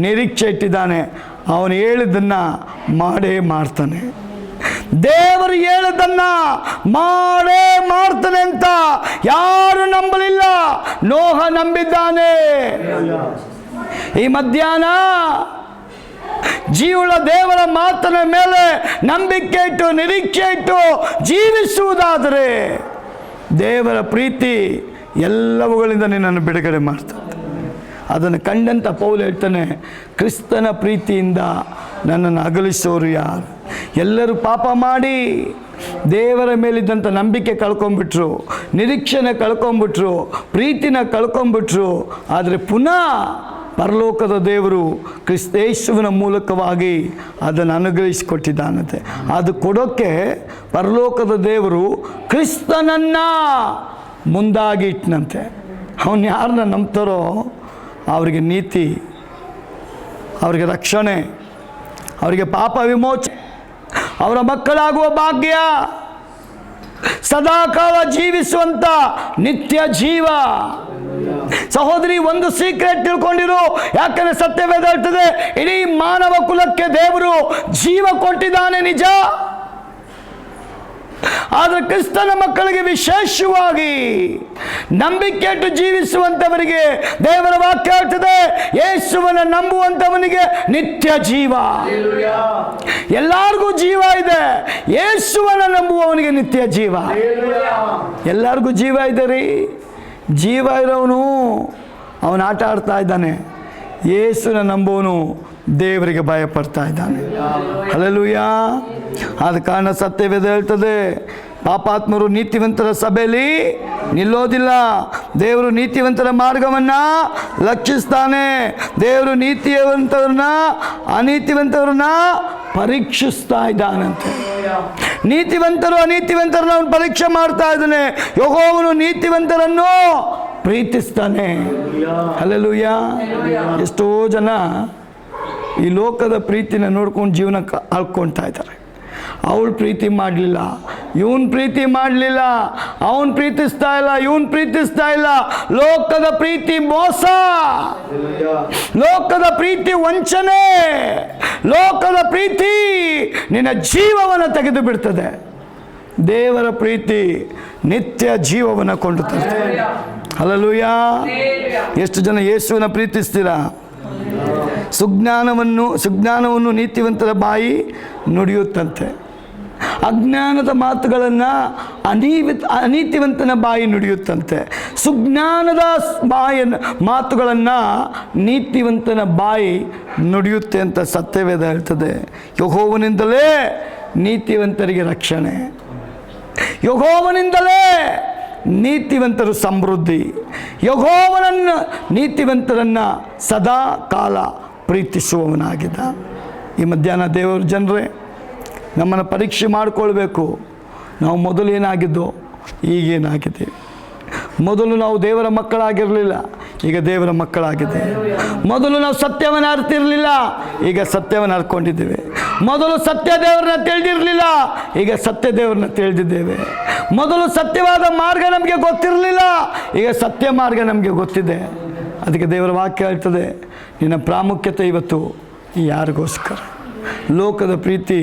ನಿರೀಕ್ಷೆ ಇಟ್ಟಿದ್ದಾನೆ. ಅವನು ಹೇಳಿದ್ದನ್ನು ಮಾಡೇ ಮಾಡ್ತಾನೆ. ದೇವರು ಹೇಳಿದ್ದನ್ನ ಮಾಡೇ ಮಾಡ್ತಾನೆ ಅಂತ ಯಾರು ನಂಬಲಿಲ್ಲ, ನೋಹ ನಂಬಿದ್ದಾನೆ. ಈ ಮಧ್ಯಾಹ್ನ ಜೀವಳ ದೇವರ ಮಾತನ ಮೇಲೆ ನಂಬಿಕೆ ಇಟ್ಟು ನಿರೀಕ್ಷೆ ಇಟ್ಟು ಜೀವಿಸುವುದಾದರೆ ದೇವರ ಪ್ರೀತಿ ಎಲ್ಲವುಗಳಿಂದ ನಿನ್ನನ್ನು ಬಿಡುಗಡೆ ಮಾಡ್ತದೆ. ಅದನ್ನು ಕಂಡಂಥ ಪೌಲು ಹೇಳ್ತಾನೆ, ಕ್ರಿಸ್ತನ ಪ್ರೀತಿಯಿಂದ ನನ್ನನ್ನು ಅಗಲಿಸೋರು ಯಾರು? ಎಲ್ಲರೂ ಪಾಪ ಮಾಡಿ ದೇವರ ಮೇಲಿದ್ದಂಥ ನಂಬಿಕೆ ಕಳ್ಕೊಂಬಿಟ್ರು, ನಿರೀಕ್ಷೆನ ಕಳ್ಕೊಂಬಿಟ್ರು, ಪ್ರೀತಿನ ಕಳ್ಕೊಂಬಿಟ್ರು. ಆದರೆ ಪುನಃ ಪರಲೋಕದ ದೇವರು ಕ್ರಿಸ್ತೇಶುವಿನ ಮೂಲಕವಾಗಿ ಅದನ್ನು ಅನುಗ್ರಹಿಸಿಕೊಟ್ಟಿದ್ದಾನಂತೆ. ಅದು ಕೊಡೋಕ್ಕೆ ಪರಲೋಕದ ದೇವರು ಕ್ರಿಸ್ತನನ್ನು ಮುಂದಾಗಿ ಇಟ್ಟನಂತೆ. ಅವನು ಯಾರನ್ನ ನಂಬ್ತಾರೋ ಅವರಿಗೆ ನೀತಿ, ಅವರಿಗೆ ರಕ್ಷಣೆ, ಅವರಿಗೆ ಪಾಪ ವಿಮೋಚನೆ, ಅವರ ಮಕ್ಕಳಾಗುವ ಭಾಗ್ಯ, ಸದಾಕಾಲ ಜೀವಿಸುವಂಥ ನಿತ್ಯ ಜೀವ. ಸಹೋದರಿ, ಒಂದು ಸೀಕ್ರೆಟ್ ತಿಳ್ಕೊಂಡಿರು. ಯಾಕಂದರೆ ಸತ್ಯವೇದ ಹೇಳ್ತದೆ, ಇಡೀ ಮಾನವ ಕುಲಕ್ಕೆ ದೇವರು ಜೀವ ಕೊಟ್ಟಿದ್ದಾನೆ ನಿಜ. ಆದರೆ ಕ್ರಿಸ್ತನ ಮಕ್ಕಳಿಗೆ ವಿಶೇಷವಾಗಿ ನಂಬಿಕೆ ಇಟ್ಟು ಜೀವಿಸುವಂಥವರಿಗೆ ದೇವರ ವಾಕ್ಯ ಹೇಳ್ತದೆ, ಯೇಸುವನ್ನು ನಂಬುವಂಥವನಿಗೆ ನಿತ್ಯ ಜೀವ. ಎಲ್ಲರಿಗೂ ಜೀವ ಇದೆ, ಯೇಸುವನ್ನು ನಂಬುವವನಿಗೆ ನಿತ್ಯ ಜೀವ. ಎಲ್ಲರಿಗೂ ಜೀವ ಇದೆ ರೀ. ಜೀವ ಇರೋವನು ಅವನು ಆಟ ಆಡ್ತಾ ಇದ್ದಾನೆ, ಯೇಸುನ ನಂಬುವನು ದೇವರಿಗೆ ಭಯಪಡ್ತಾ ಇದ್ದಾನೆ. ಹಲ್ಲೆಲೂಯಾ. ಆದ ಕಾರಣ ಸತ್ಯವೇದ ಹೇಳ್ತದೆ, ಪಾಪಾತ್ಮರು ನೀತಿವಂತರ ಸಭೆಯಲ್ಲಿ ನಿಲ್ಲೋದಿಲ್ಲ. ದೇವರು ನೀತಿವಂತರ ಮಾರ್ಗವನ್ನು ಲಕ್ಷಿಸ್ತಾನೆ. ದೇವರು ನೀತಿವಂತರನ್ನ ಅನೀತಿವಂತರನ್ನ ಪರೀಕ್ಷಿಸ್ತಾ ಇದ್ದಾನಂತೆ. ನೀತಿವಂತರು ಅನೀತಿವಂತರನ್ನ ಅವನು ಪರೀಕ್ಷೆ ಮಾಡ್ತಾ ಇದ್ದಾನೆ. ಯೆಹೋವನು ನೀತಿವಂತರನ್ನು ಪ್ರೀತಿಸ್ತಾನೆ. ಹಲ್ಲೆಲೂಯಾ. ಎಷ್ಟೋ ಜನ ಈ ಲೋಕದ ಪ್ರೀತಿನ ನೋಡ್ಕೊಂಡು ಜೀವನ ಕಳ್ಕೊಳ್ತಾ ಇದ್ದಾರೆ. ಅವಳು ಪ್ರೀತಿ ಮಾಡಲಿಲ್ಲ, ಇವನ್ ಪ್ರೀತಿ ಮಾಡಲಿಲ್ಲ, ಅವನ್ ಪ್ರೀತಿಸ್ತಾ ಇಲ್ಲ, ಇವನ್ ಪ್ರೀತಿಸ್ತಾ ಇಲ್ಲ. ಲೋಕದ ಪ್ರೀತಿ ಮೋಸ, ಲೋಕದ ಪ್ರೀತಿ ವಂಚನೆ, ಲೋಕದ ಪ್ರೀತಿ ನಿನ್ನ ಜೀವವನ್ನು ತೆಗೆದು ಬಿಡ್ತದೆ. ದೇವರ ಪ್ರೀತಿ ನಿತ್ಯ ಜೀವವನ್ನು ಕೊಂಡು ತರ್ತದೆ. ಹಲ್ಲೆಲೂಯಾ. ಎಷ್ಟು ಜನ ಯೇಸುವನ್ನು ಪ್ರೀತಿಸ್ತೀರಾ? ಸುಜ್ಞಾನವನ್ನು ನೀತಿವಂತರ ಬಾಯಿ ನುಡಿಯುತ್ತಂತೆ, ಅಜ್ಞಾನದ ಮಾತುಗಳನ್ನು ಅನೀತಿವಂತನ ಬಾಯಿ ನುಡಿಯುತ್ತಂತೆ. ಸುಜ್ಞಾನದ ಮಾತುಗಳನ್ನು ನೀತಿವಂತನ ಬಾಯಿ ನುಡಿಯುತ್ತೆ ಅಂತ ಸತ್ಯವೇದ ಹೇಳ್ತದೆ. ಯೆಹೋವನಿಂದಲೇ ನೀತಿವಂತರಿಗೆ ರಕ್ಷಣೆ, ಯೆಹೋವನಿಂದಲೇ ನೀತಿವಂತರು ಸಮೃದ್ಧಿ, ಯೆಹೋವನನ್ನು ನೀತಿವಂತರನ್ನು ಸದಾ ಕಾಲ ಪ್ರೀತಿಸುವವನಾಗಿದ್ದ. ಈ ಮಧ್ಯಾಹ್ನ ದೇವರ ಜನರೇ, ನಮ್ಮನ್ನು ಪರೀಕ್ಷೆ ಮಾಡಿಕೊಳ್ಬೇಕು. ನಾವು ಮೊದಲು ಏನಾಗಿದ್ದೋ ಈಗೇನಾಗಿದೆ. ಮೊದಲು ನಾವು ದೇವರ ಮಕ್ಕಳಾಗಿರಲಿಲ್ಲ, ಈಗ ದೇವರ ಮಕ್ಕಳಾಗಿದೆ. ಮೊದಲು ನಾವು ಸತ್ಯವನ್ನು ಅರ್ತಿರಲಿಲ್ಲ, ಈಗ ಸತ್ಯವನ್ನು ಅರ್ಕೊಂಡಿದ್ದೇವೆ. ಮೊದಲು ಸತ್ಯ ದೇವರನ್ನ ತಿಳಿದಿರಲಿಲ್ಲ, ಈಗ ಸತ್ಯ ದೇವರನ್ನ ತಿಳಿದಿದ್ದೇವೆ. ಮೊದಲು ಸತ್ಯವಾದ ಮಾರ್ಗ ನಮಗೆ ಗೊತ್ತಿರಲಿಲ್ಲ, ಈಗ ಸತ್ಯ ಮಾರ್ಗ ನಮಗೆ ಗೊತ್ತಿದೆ. ಅದಕ್ಕೆ ದೇವರ ವಾಕ್ಯ ಹೇಳ್ತದೆ, ನಿನ್ನ ಪ್ರಾಮುಖ್ಯತೆ ಇವತ್ತು ಯಾರಿಗೋಸ್ಕರ? ಲೋಕದ ಪ್ರೀತಿ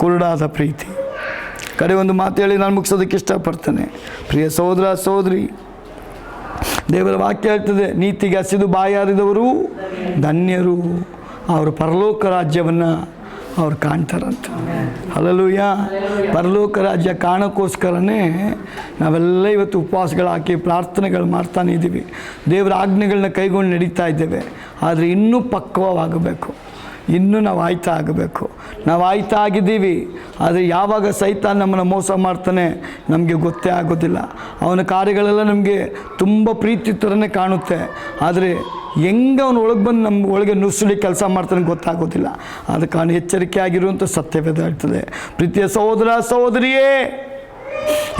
ಕುರುಡಾದ ಪ್ರೀತಿ. ಕಡೆ ಒಂದು ಮಾತು ಹೇಳಿ ನಾನು ಮುಗಿಸೋದಕ್ಕೆ ಇಷ್ಟಪಡ್ತೇನೆ. ಪ್ರಿಯ ಸಹೋದರ ಸಹೋದರಿ, ದೇವರ ವಾಕ್ಯ ಹೇಳ್ತದೆ, ನೀತಿಗೆ ಹಸಿದು ಬಾಯಾರಿದವರು ಧನ್ಯರು, ಅವರು ಪರಲೋಕ ರಾಜ್ಯವನ್ನು ಅವ್ರು ಕಾಣ್ತಾರಂತ. ಹಲ್ಲೆಲೂಯಾ. ಪರಲೋಕ ರಾಜ್ಯ ಕಾಣೋಕ್ಕೋಸ್ಕರನೇ ನಾವೆಲ್ಲ ಇವತ್ತು ಉಪವಾಸಗಳು ಹಾಕಿ ಪ್ರಾರ್ಥನೆಗಳು ಮಾಡ್ತಾನೆ ಇದ್ದೀವಿ, ದೇವರ ಆಜ್ಞೆಗಳನ್ನ ಕೈಗೊಂಡು ನಡೀತಾ ಇದ್ದೇವೆ. ಆದರೆ ಇನ್ನೂ ಪಕ್ವವಾಗಬೇಕು, ಇನ್ನೂ ನಾವು ಆಯ್ತಾ ಆಗಬೇಕು. ನಾವು ಆಯ್ತಾ ಆಗಿದ್ದೀವಿ, ಆದರೆ ಯಾವಾಗ ಸೈತಾನ್ ನಮ್ಮನ್ನು ಮೋಸ ಮಾಡ್ತಾನೆ ನಮಗೆ ಗೊತ್ತೇ ಆಗೋದಿಲ್ಲ. ಅವನ ಕಾರ್ಯಗಳೆಲ್ಲ ನಮಗೆ ತುಂಬ ಪ್ರೀತಿ ಥರನೇ ಕಾಣುತ್ತೆ, ಆದರೆ ಹೆಂಗೆ ಅವನು ಒಳಗೆ ಬಂದು ನಮ್ಮ ಒಳಗೆ ನುಸುಳಿ ಕೆಲಸ ಮಾಡ್ತಾನೆ ಗೊತ್ತಾಗೋದಿಲ್ಲ. ಆದ ಕಾರಣ ಎಚ್ಚರಿಕೆ ಆಗಿರುವಂಥ ಸತ್ಯವೇದ ಹೇಳ್ತದೆ. ಪ್ರೀತಿಯ ಸಹೋದರ ಸಹೋದರಿಯೇ,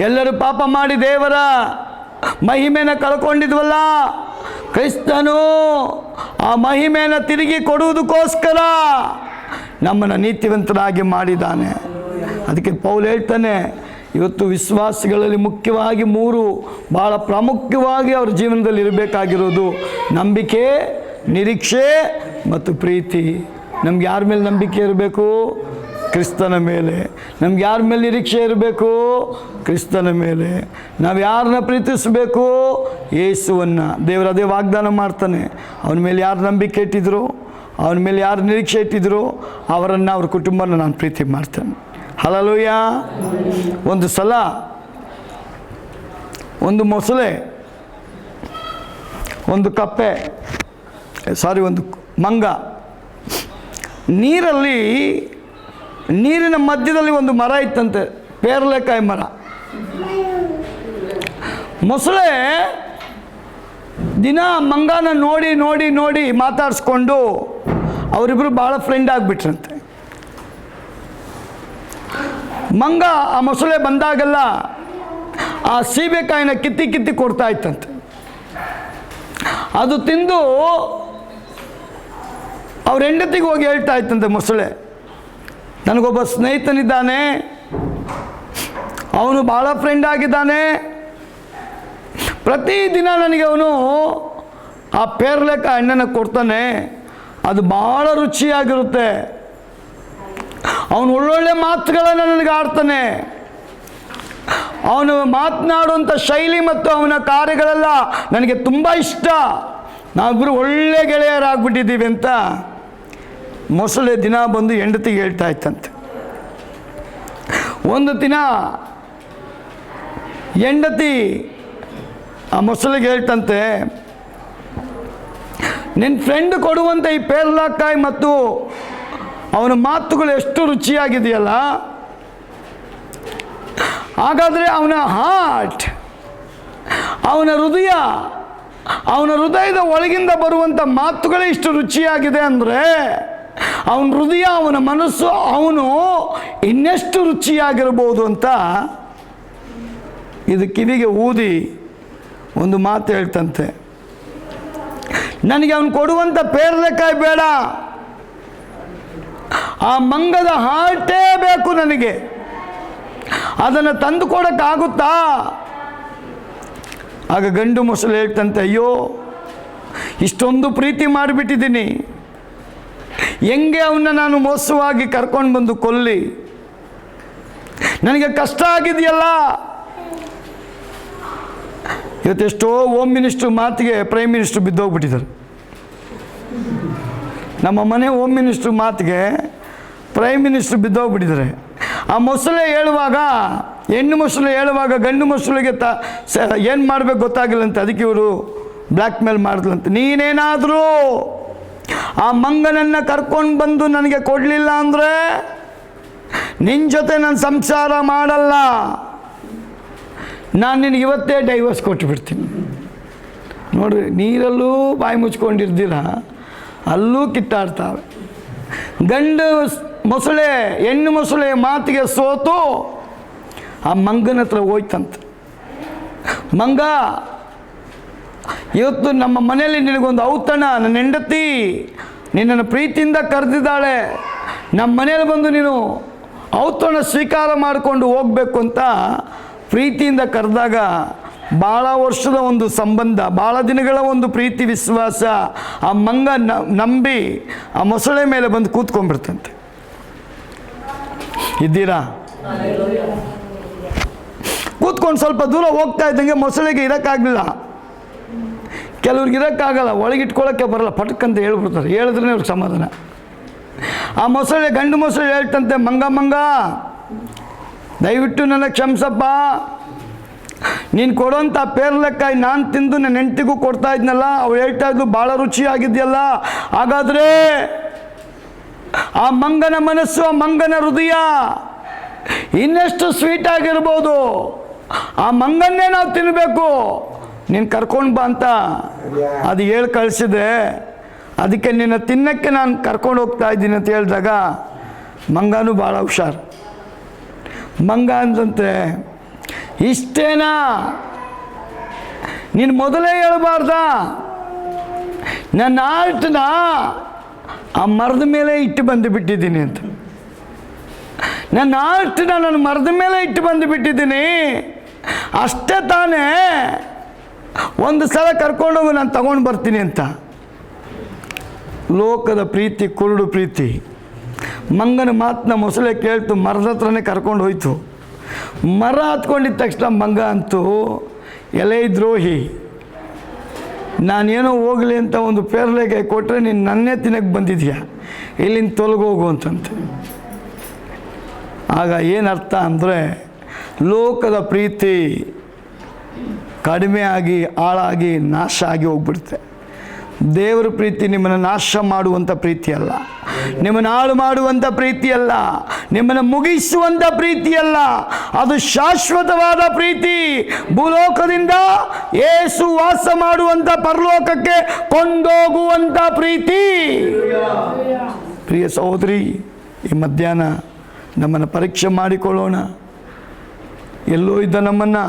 ಎಲ್ಲರೂ ಪಾಪ ಮಾಡಿ ದೇವರ ಮಹಿಮೆನ ಕಳ್ಕೊಂಡಿದ್ವಲ್ಲ, ಕ್ರಿಸ್ತನು ಆ ಮಹಿಮೆಯನ್ನು ತಿರುಗಿ ಕೊಡುವುದಕ್ಕೋಸ್ಕರ ನಮ್ಮನ್ನು ನೀತಿವಂತರಾಗಿ ಮಾಡಿದ್ದಾನೆ. ಅದಕ್ಕೆ ಪೌಲ್ ಹೇಳ್ತಾನೆ, ಇವತ್ತು ವಿಶ್ವಾಸಿಗಳಲ್ಲಿ ಮುಖ್ಯವಾಗಿ 3 ಭಾಳ ಪ್ರಾಮುಖ್ಯವಾಗಿ ಅವ್ರ ಜೀವನದಲ್ಲಿ ಇರಬೇಕಾಗಿರೋದು ನಂಬಿಕೆ, ನಿರೀಕ್ಷೆ ಮತ್ತು ಪ್ರೀತಿ. ನಮ್ಗೆ ಯಾರ ಮೇಲೆ ನಂಬಿಕೆ ಇರಬೇಕು? ಕ್ರಿಸ್ತನ ಮೇಲೆ. ನಮ್ಗೆ ಯಾರ ಮೇಲೆ ನಿರೀಕ್ಷೆ ಇರಬೇಕು? ಕ್ರಿಸ್ತನ ಮೇಲೆ. ನಾವು ಯಾರನ್ನ ಪ್ರೀತಿಸಬೇಕು? ಯೇಸುವನ್ನು. ದೇವರು ಅದೇ ವಾಗ್ದಾನ ಮಾಡ್ತಾನೆ, ಅವನ ಮೇಲೆ ಯಾರು ನಂಬಿಕೆ ಇಟ್ಟಿದ್ರು, ಅವನ ಮೇಲೆ ಯಾರು ನಿರೀಕ್ಷೆ ಇಟ್ಟಿದ್ರು, ಅವರನ್ನು, ಅವ್ರ ಕುಟುಂಬನ ನಾನು ಪ್ರೀತಿ ಮಾಡ್ತೇನೆ. ಹಲ್ಲೆಲೂಯಾ. ಒಂದು ಸಲ ಒಂದು ಮೊಸಳೆ, ಒಂದು ಕಪ್ಪೆ, ಒಂದು ಮಂಗ ನೀರಿನ ಮಧ್ಯದಲ್ಲಿ ಒಂದು ಮರ ಇತ್ತಂತೆ, ಪೇರಲೆಕಾಯಿ ಮರ. ಮೊಸಳೆ ದಿನ ಮಂಗನ ನೋಡಿ ನೋಡಿ ನೋಡಿ ಮಾತಾಡಿಸ್ಕೊಂಡು ಅವರಿಬ್ಬರು ಭಾಳ ಫ್ರೆಂಡ್ ಆಗಿಬಿಟ್ರಂತೆ. ಮಂಗ ಆ ಮೊಸಳೆ ಬಂದಾಗೆಲ್ಲ ಆ ಸೀಬೆಕಾಯಿನ ಕಿತ್ತಿ ಕಿತ್ತಿ ಕೊಡ್ತಾ ಇತ್ತಂತೆ. ಅದು ತಿಂದು ಅವ್ರ ಹೆಂಡತಿಗೆ ಹೋಗಿ ಹೇಳ್ತಾ ಇತ್ತಂತೆ ಮೊಸಳೆ, ನನಗೊಬ್ಬ ಸ್ನೇಹಿತನಿದ್ದಾನೆ, ಅವನು ಭಾಳ ಫ್ರೆಂಡ್ ಆಗಿದ್ದಾನೆ, ಪ್ರತಿದಿನ ನನಗೆ ಅವನು ಆ ಪೇರಲೆಕಾಯಿ ಹಣ್ಣನ್ನು ಕೊಡ್ತಾನೆ, ಅದು ಭಾಳ ರುಚಿಯಾಗಿರುತ್ತೆ, ಅವನು ಒಳ್ಳೊಳ್ಳೆ ಮಾತುಗಳನ್ನು ನನಗೆ ಆಡ್ತಾನೆ, ಅವನು ಮಾತನಾಡುವಂಥ ಶೈಲಿ ಮತ್ತು ಅವನ ಕಾರ್ಯಗಳೆಲ್ಲ ನನಗೆ ತುಂಬ ಇಷ್ಟ, ನಾವಿಬ್ಬರು ಒಳ್ಳೆ ಗೆಳೆಯರಾಗ್ಬಿಟ್ಟಿದ್ದೀವಿ ಅಂತ ಮೊಸಳೆ ದಿನ ಬಂದು ಹೆಂಡತಿಗೆ ಹೇಳ್ತಾ ಇತ್ತಂತೆ. ಒಂದು ದಿನ ಹೆಂಡತಿ ಆ ಮೊಸಳೆಗೆ ಹೇಳ್ತಂತೆ, ನಿನ್ನ ಫ್ರೆಂಡ್ ಕೊಡುವಂಥ ಈ ಪೇರಲೆಕಾಯಿ ಮತ್ತು ಅವನ ಮಾತುಗಳು ಎಷ್ಟು ರುಚಿಯಾಗಿದೆಯಲ್ಲ, ಹಾಗಾದರೆ ಅವನ ಹಾರ್ಟ್, ಅವನ ಹೃದಯದ ಒಳಗಿಂದ ಬರುವಂಥ ಮಾತುಗಳೇ ಇಷ್ಟು ರುಚಿಯಾಗಿದೆ ಅಂದರೆ ಅವನ ಹೃದಯ, ಅವನ ಮನಸ್ಸು, ಅವನು ಇನ್ನೆಷ್ಟು ರುಚಿಯಾಗಿರ್ಬೋದು ಅಂತ ಇದು ಕಿವಿಗೆ ಊದಿ ಒಂದು ಮಾತು ಹೇಳ್ತಂತೆ, ನನಗೆ ಅವನು ಕೊಡುವಂಥ ಪೇರಲೆಕಾಯಿ ಬೇಡ, ಆ ಮಂಗದ ಹಾರ್ಟೇ ಬೇಕು ನನಗೆ. ಅದನ್ನು ತಂದು ಕೊಡೋಕ್ಕಾಗುತ್ತಾ? ಆಗ ಗಂಡು ಮೊಸಳೆ ಹೇಳ್ತಂತೆ, ಅಯ್ಯೋ ಇಷ್ಟೊಂದು ಪ್ರೀತಿ ಮಾಡಿಬಿಟ್ಟಿದ್ದೀನಿ, ಹೆಂಗೆ ಅವನ್ನ ನಾನು ಮೋಸವಾಗಿ ಕರ್ಕೊಂಡು ಬಂದು ಕೊಲ್ಲಿ? ನನಗೆ ಕಷ್ಟ ಆಗಿದೆಯಲ್ಲ. ಇವತ್ತೆಷ್ಟೋ ಹೋಮ್ ಮಿನಿಸ್ಟ್ರ್ ಮಾತಿಗೆ ಪ್ರೈಮ್ ಮಿನಿಸ್ಟ್ರು ಬಿದ್ದೋಗ್ಬಿಟ್ಟಿದ್ದಾರೆ. ನಮ್ಮ ಮನೆ ಹೋಮ್ ಮಿನಿಸ್ಟ್ರ್ ಮಾತಿಗೆ ಪ್ರೈಮ್ ಮಿನಿಸ್ಟ್ರು ಬಿದ್ದೋಗ್ಬಿಟ್ಟಿದ್ದಾರೆ. ಆ ಮೊಸಳೆ ಹೇಳುವಾಗ, ಹೆಣ್ಣು ಮೊಸಳೆ ಹೇಳುವಾಗ ಗಂಡು ಮೊಸಳೆಗೆ ಏನು ಮಾಡಬೇಕು ಗೊತ್ತಾಗಿಲ್ಲಂತೆ. ಅದಕ್ಕೆ ಇವರು ಬ್ಲ್ಯಾಕ್ ಮೇಲ್ ಮಾಡಿದ್ಲಂತೆ, ನೀನೇನಾದರೂ ಆ ಮಂಗನನ್ನು ಕರ್ಕೊಂಡು ಬಂದು ನನಗೆ ಕೊಡಲಿಲ್ಲ ಅಂದರೆ ನಿನ್ನ ಜೊತೆ ನಾನು ಸಂಸಾರ ಮಾಡಲ್ಲ, ನಾನು ನಿನಗೆ ಇವತ್ತೇ ಡೈವರ್ಸ್ ಕೊಟ್ಟುಬಿಡ್ತೀನಿ. ನೋಡ್ರಿ, ನೀರಲ್ಲೂ ಬಾಯಿ ಮುಚ್ಕೊಂಡಿರ್ದಿರ ಅಲ್ಲೂ ಕಿತ್ತಾಡ್ತಾವೆ. ಗಂಡು ಮೊಸಳೆ ಹೆಣ್ಣು ಮೊಸಳೆ ಮಾತಿಗೆ ಸೋತು ಆ ಮಂಗನ ಹತ್ರ ಹೋಯ್ತಂತೆ. ಮಂಗ, ಇವತ್ತು ನಮ್ಮ ಮನೆಯಲ್ಲಿ ನಿನಗೊಂದು ಔತಣ, ನನ್ನ ಹೆಂಡತಿ ನಿನ್ನನ್ನು ಪ್ರೀತಿಯಿಂದ ಕರೆದಿದ್ದಾಳೆ, ನಮ್ಮ ಮನೇಲಿ ಬಂದು ನೀನು ಔತಣ ಸ್ವೀಕಾರ ಮಾಡಿಕೊಂಡು ಹೋಗಬೇಕು ಅಂತ ಪ್ರೀತಿಯಿಂದ ಕರೆದಾಗ ಭಾಳ ವರ್ಷದ ಒಂದು ಸಂಬಂಧ, ಭಾಳ ದಿನಗಳ ಒಂದು ಪ್ರೀತಿ ವಿಶ್ವಾಸ ಆ ಮಂಗ ನಂಬಿ ಆ ಮೊಸಳೆ ಮೇಲೆ ಬಂದು ಕೂತ್ಕೊಂಡ್ಬಿಡ್ತಂತೆ. ಇದ್ದೀರಾ? ಕೂತ್ಕೊಂಡು ಸ್ವಲ್ಪ ದೂರ ಹೋಗ್ತಾ ಇದ್ದಂಗೆ ಮೊಸಳೆಗೆ ಇರೋಕ್ಕಾಗಲಿಲ್ಲ. ಕೆಲವ್ರಿಗೆ ಇರೋಕ್ಕಾಗಲ್ಲ, ಒಳಗಿಟ್ಕೊಳ್ಳೋಕ್ಕೆ ಬರಲ್ಲ, ಪಟಕ್ಕಂತ ಹೇಳ್ಬಿಡ್ತಾರೆ. ಹೇಳಿದ್ರೆ ಅವ್ರಿಗೆ ಸಮಾಧಾನ. ಆ ಮೊಸಳೆ ಗಂಡು ಮೊಸಳೆ ಹೇಳ್ತಂತೆ, ಮಂಗ ಮಂಗ ದಯವಿಟ್ಟು ನನ್ನ ಕ್ಷಮಿಸಪ್ಪ, ನೀನು ಕೊಡೋಂಥ ಪೇರ್ಲೆಕಾಯಿ ನಾನು ತಿಂದು ನನ್ನ ಹೆಂಡತಿಗೂ ಕೊಡ್ತಾ ಇದ್ನಲ್ಲ, ಅವಳು ಹೇಳ್ತಾ ಇದ್ಲು ಭಾಳ ರುಚಿಯಾಗಿದೆಯಲ್ಲ, ಹಾಗಾದರೆ ಆ ಮಂಗನ ಮನಸ್ಸು, ಆ ಮಂಗನ ಹೃದಯ ಇನ್ನೆಷ್ಟು ಸ್ವೀಟಾಗಿರ್ಬೋದು, ಆ ಮಂಗನ್ನೇ ನಾವು ತಿನ್ನಬೇಕು, ನೀನು ಕರ್ಕೊಂಡು ಬಾ ಅಂತ ಅದು ಹೇಳಿ ಕಳಿಸಿದೆ, ಅದಕ್ಕೆ ನಿನ್ನ ತಿನ್ನಕ್ಕೆ ನಾನು ಕರ್ಕೊಂಡು ಹೋಗ್ತಾ ಇದ್ದೀನಿ ಅಂತ ಹೇಳಿದಾಗ ಮಂಗನೂ ಭಾಳ ಹುಷಾರು. ಮಂಗ ಅಂತಂತೆ, ಇಷ್ಟೇನಾ, ನೀನು ಮೊದಲೇ ಹೇಳ್ಬಾರ್ದ, ನನ್ನ ಆಲ್ಟನ್ನ ಆ ಮರದ ಮೇಲೆ ಇಟ್ಟು ಬಂದು ಬಿಟ್ಟಿದ್ದೀನಿ ಅಂತ. ನನ್ನ ಆಲ್ಟನ್ನ ನಾನು ಮರದ ಮೇಲೆ ಇಟ್ಟು ಬಂದು ಬಿಟ್ಟಿದ್ದೀನಿ, ಅಷ್ಟೇ ತಾನೇ, ಒಂದು ಸಲ ಕರ್ಕೊಂಡೋಗು, ನಾನು ತಗೊಂಡು ಬರ್ತೀನಿ ಅಂತ. ಲೋಕದ ಪ್ರೀತಿ ಕುರುಡು ಪ್ರೀತಿ. ಮಂಗನ ಮಾತನ್ನ ಮೊಸಳೆ ಕೇಳ್ತು, ಮರದ ಹತ್ರನೇ ಕರ್ಕೊಂಡು ಹೋಯ್ತು. ಮರ ಹತ್ಕೊಂಡಿದ್ದ ತಕ್ಷಣ ಮಂಗ ಅಂತೂ, ಎಲೆ ದ್ರೋಹಿ, ನಾನೇನೋ ಹೋಗಲಿ ಅಂತ ಒಂದು ಪೇರ್ಲೆಕಾಯಿ ಕೊಟ್ಟರೆ ನೀನು ನನ್ನೇ ತಿನ್ನಕ್ಕೆ ಬಂದಿದ್ಯಾ, ಇಲ್ಲಿಂದ ತೊಲಗೋಗು ಅಂತಂತೆ. ಆಗ ಏನರ್ಥ ಅಂದರೆ, ಲೋಕದ ಪ್ರೀತಿ ಕಡಿಮೆ ಆಗಿ ಹಾಳಾಗಿ ನಾಶ ಆಗಿ ಹೋಗ್ಬಿಡುತ್ತೆ. ದೇವರ ಪ್ರೀತಿ ನಿಮ್ಮನ್ನು ನಾಶ ಮಾಡುವಂಥ ಪ್ರೀತಿ ಅಲ್ಲ, ನಿಮ್ಮನ್ನು ಹಾಳು ಮಾಡುವಂಥ ಪ್ರೀತಿ ಅಲ್ಲ, ನಿಮ್ಮನ್ನು ಮುಗಿಸುವಂಥ ಪ್ರೀತಿ ಅಲ್ಲ, ಅದು ಶಾಶ್ವತವಾದ ಪ್ರೀತಿ. ಭೂಲೋಕದಿಂದ ಯೇಸು ವಾಸ ಮಾಡುವಂಥ ಪರಲೋಕಕ್ಕೆ ಕೊಂಡೋಗುವಂಥ ಪ್ರೀತಿ. ಪ್ರಿಯ ಸಹೋದರಿ, ಈ ಮಧ್ಯಾಹ್ನ ನಮ್ಮನ್ನು ಪರೀಕ್ಷೆ ಮಾಡಿಕೊಳ್ಳೋಣ. ಎಲ್ಲೋ ಇದ್ದ ನಮ್ಮನ್ನು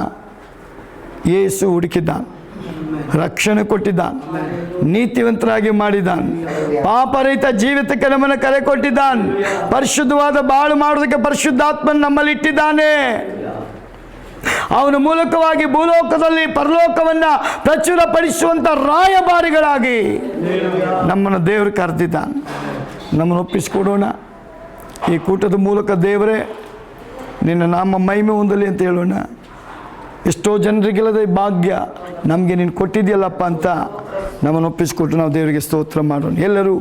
ಯೇಸು ಹುಡುಕಿದ್ದಾನೆ, ರಕ್ಷಣೆ ಕೊಟ್ಟಿದ್ದಾನೆ, ನೀತಿವಂತರಾಗಿ ಮಾಡಿದ್ದಾನೆ, ಪಾಪರಹಿತ ಜೀವಿತಕ್ಕೆ ನಮ್ಮನ್ನು ಕರೆ ಕೊಟ್ಟಿದ್ದಾನೆ, ಪರಿಶುದ್ಧವಾದ ಬಾಳು ಮಾಡೋದಕ್ಕೆ ಪರಿಶುದ್ಧಾತ್ಮನ ನಮ್ಮಲ್ಲಿ ಇಟ್ಟಿದ್ದಾನೆ. ಅವನ ಮೂಲಕವಾಗಿ ಭೂಲೋಕದಲ್ಲಿ ಪರಲೋಕವನ್ನು ಪ್ರಚುರಪಡಿಸುವಂಥ ರಾಯಭಾರಿಗಳಾಗಿ ನಮ್ಮನ್ನು ದೇವರು ಕರೆದಿದ್ದಾನೆ. ನಮ್ಮನ್ನು ಒಪ್ಪಿಸಿಕೊಡೋಣ. ಈ ಕೂಟದ ಮೂಲಕ ದೇವರೇ ನಿನ್ನ ನಾಮ ಮಹಿಮೆ ಹೊಂದಲಿ ಅಂತ ಹೇಳೋಣ. ಎಷ್ಟೋ ಜನರಿಗಿಲ್ಲದ ಭಾಗ್ಯ ನಮಗೆ ನೀನು ಕೊಟ್ಟಿದೆಯಲ್ಲಪ್ಪ ಅಂತ ನಮ್ಮನ್ನು ಒಪ್ಪಿಸಿಕೊಟ್ಟು ನಾವು ದೇವರಿಗೆ ಸ್ತೋತ್ರ ಮಾಡೋಣ. ಎಲ್ಲರೂ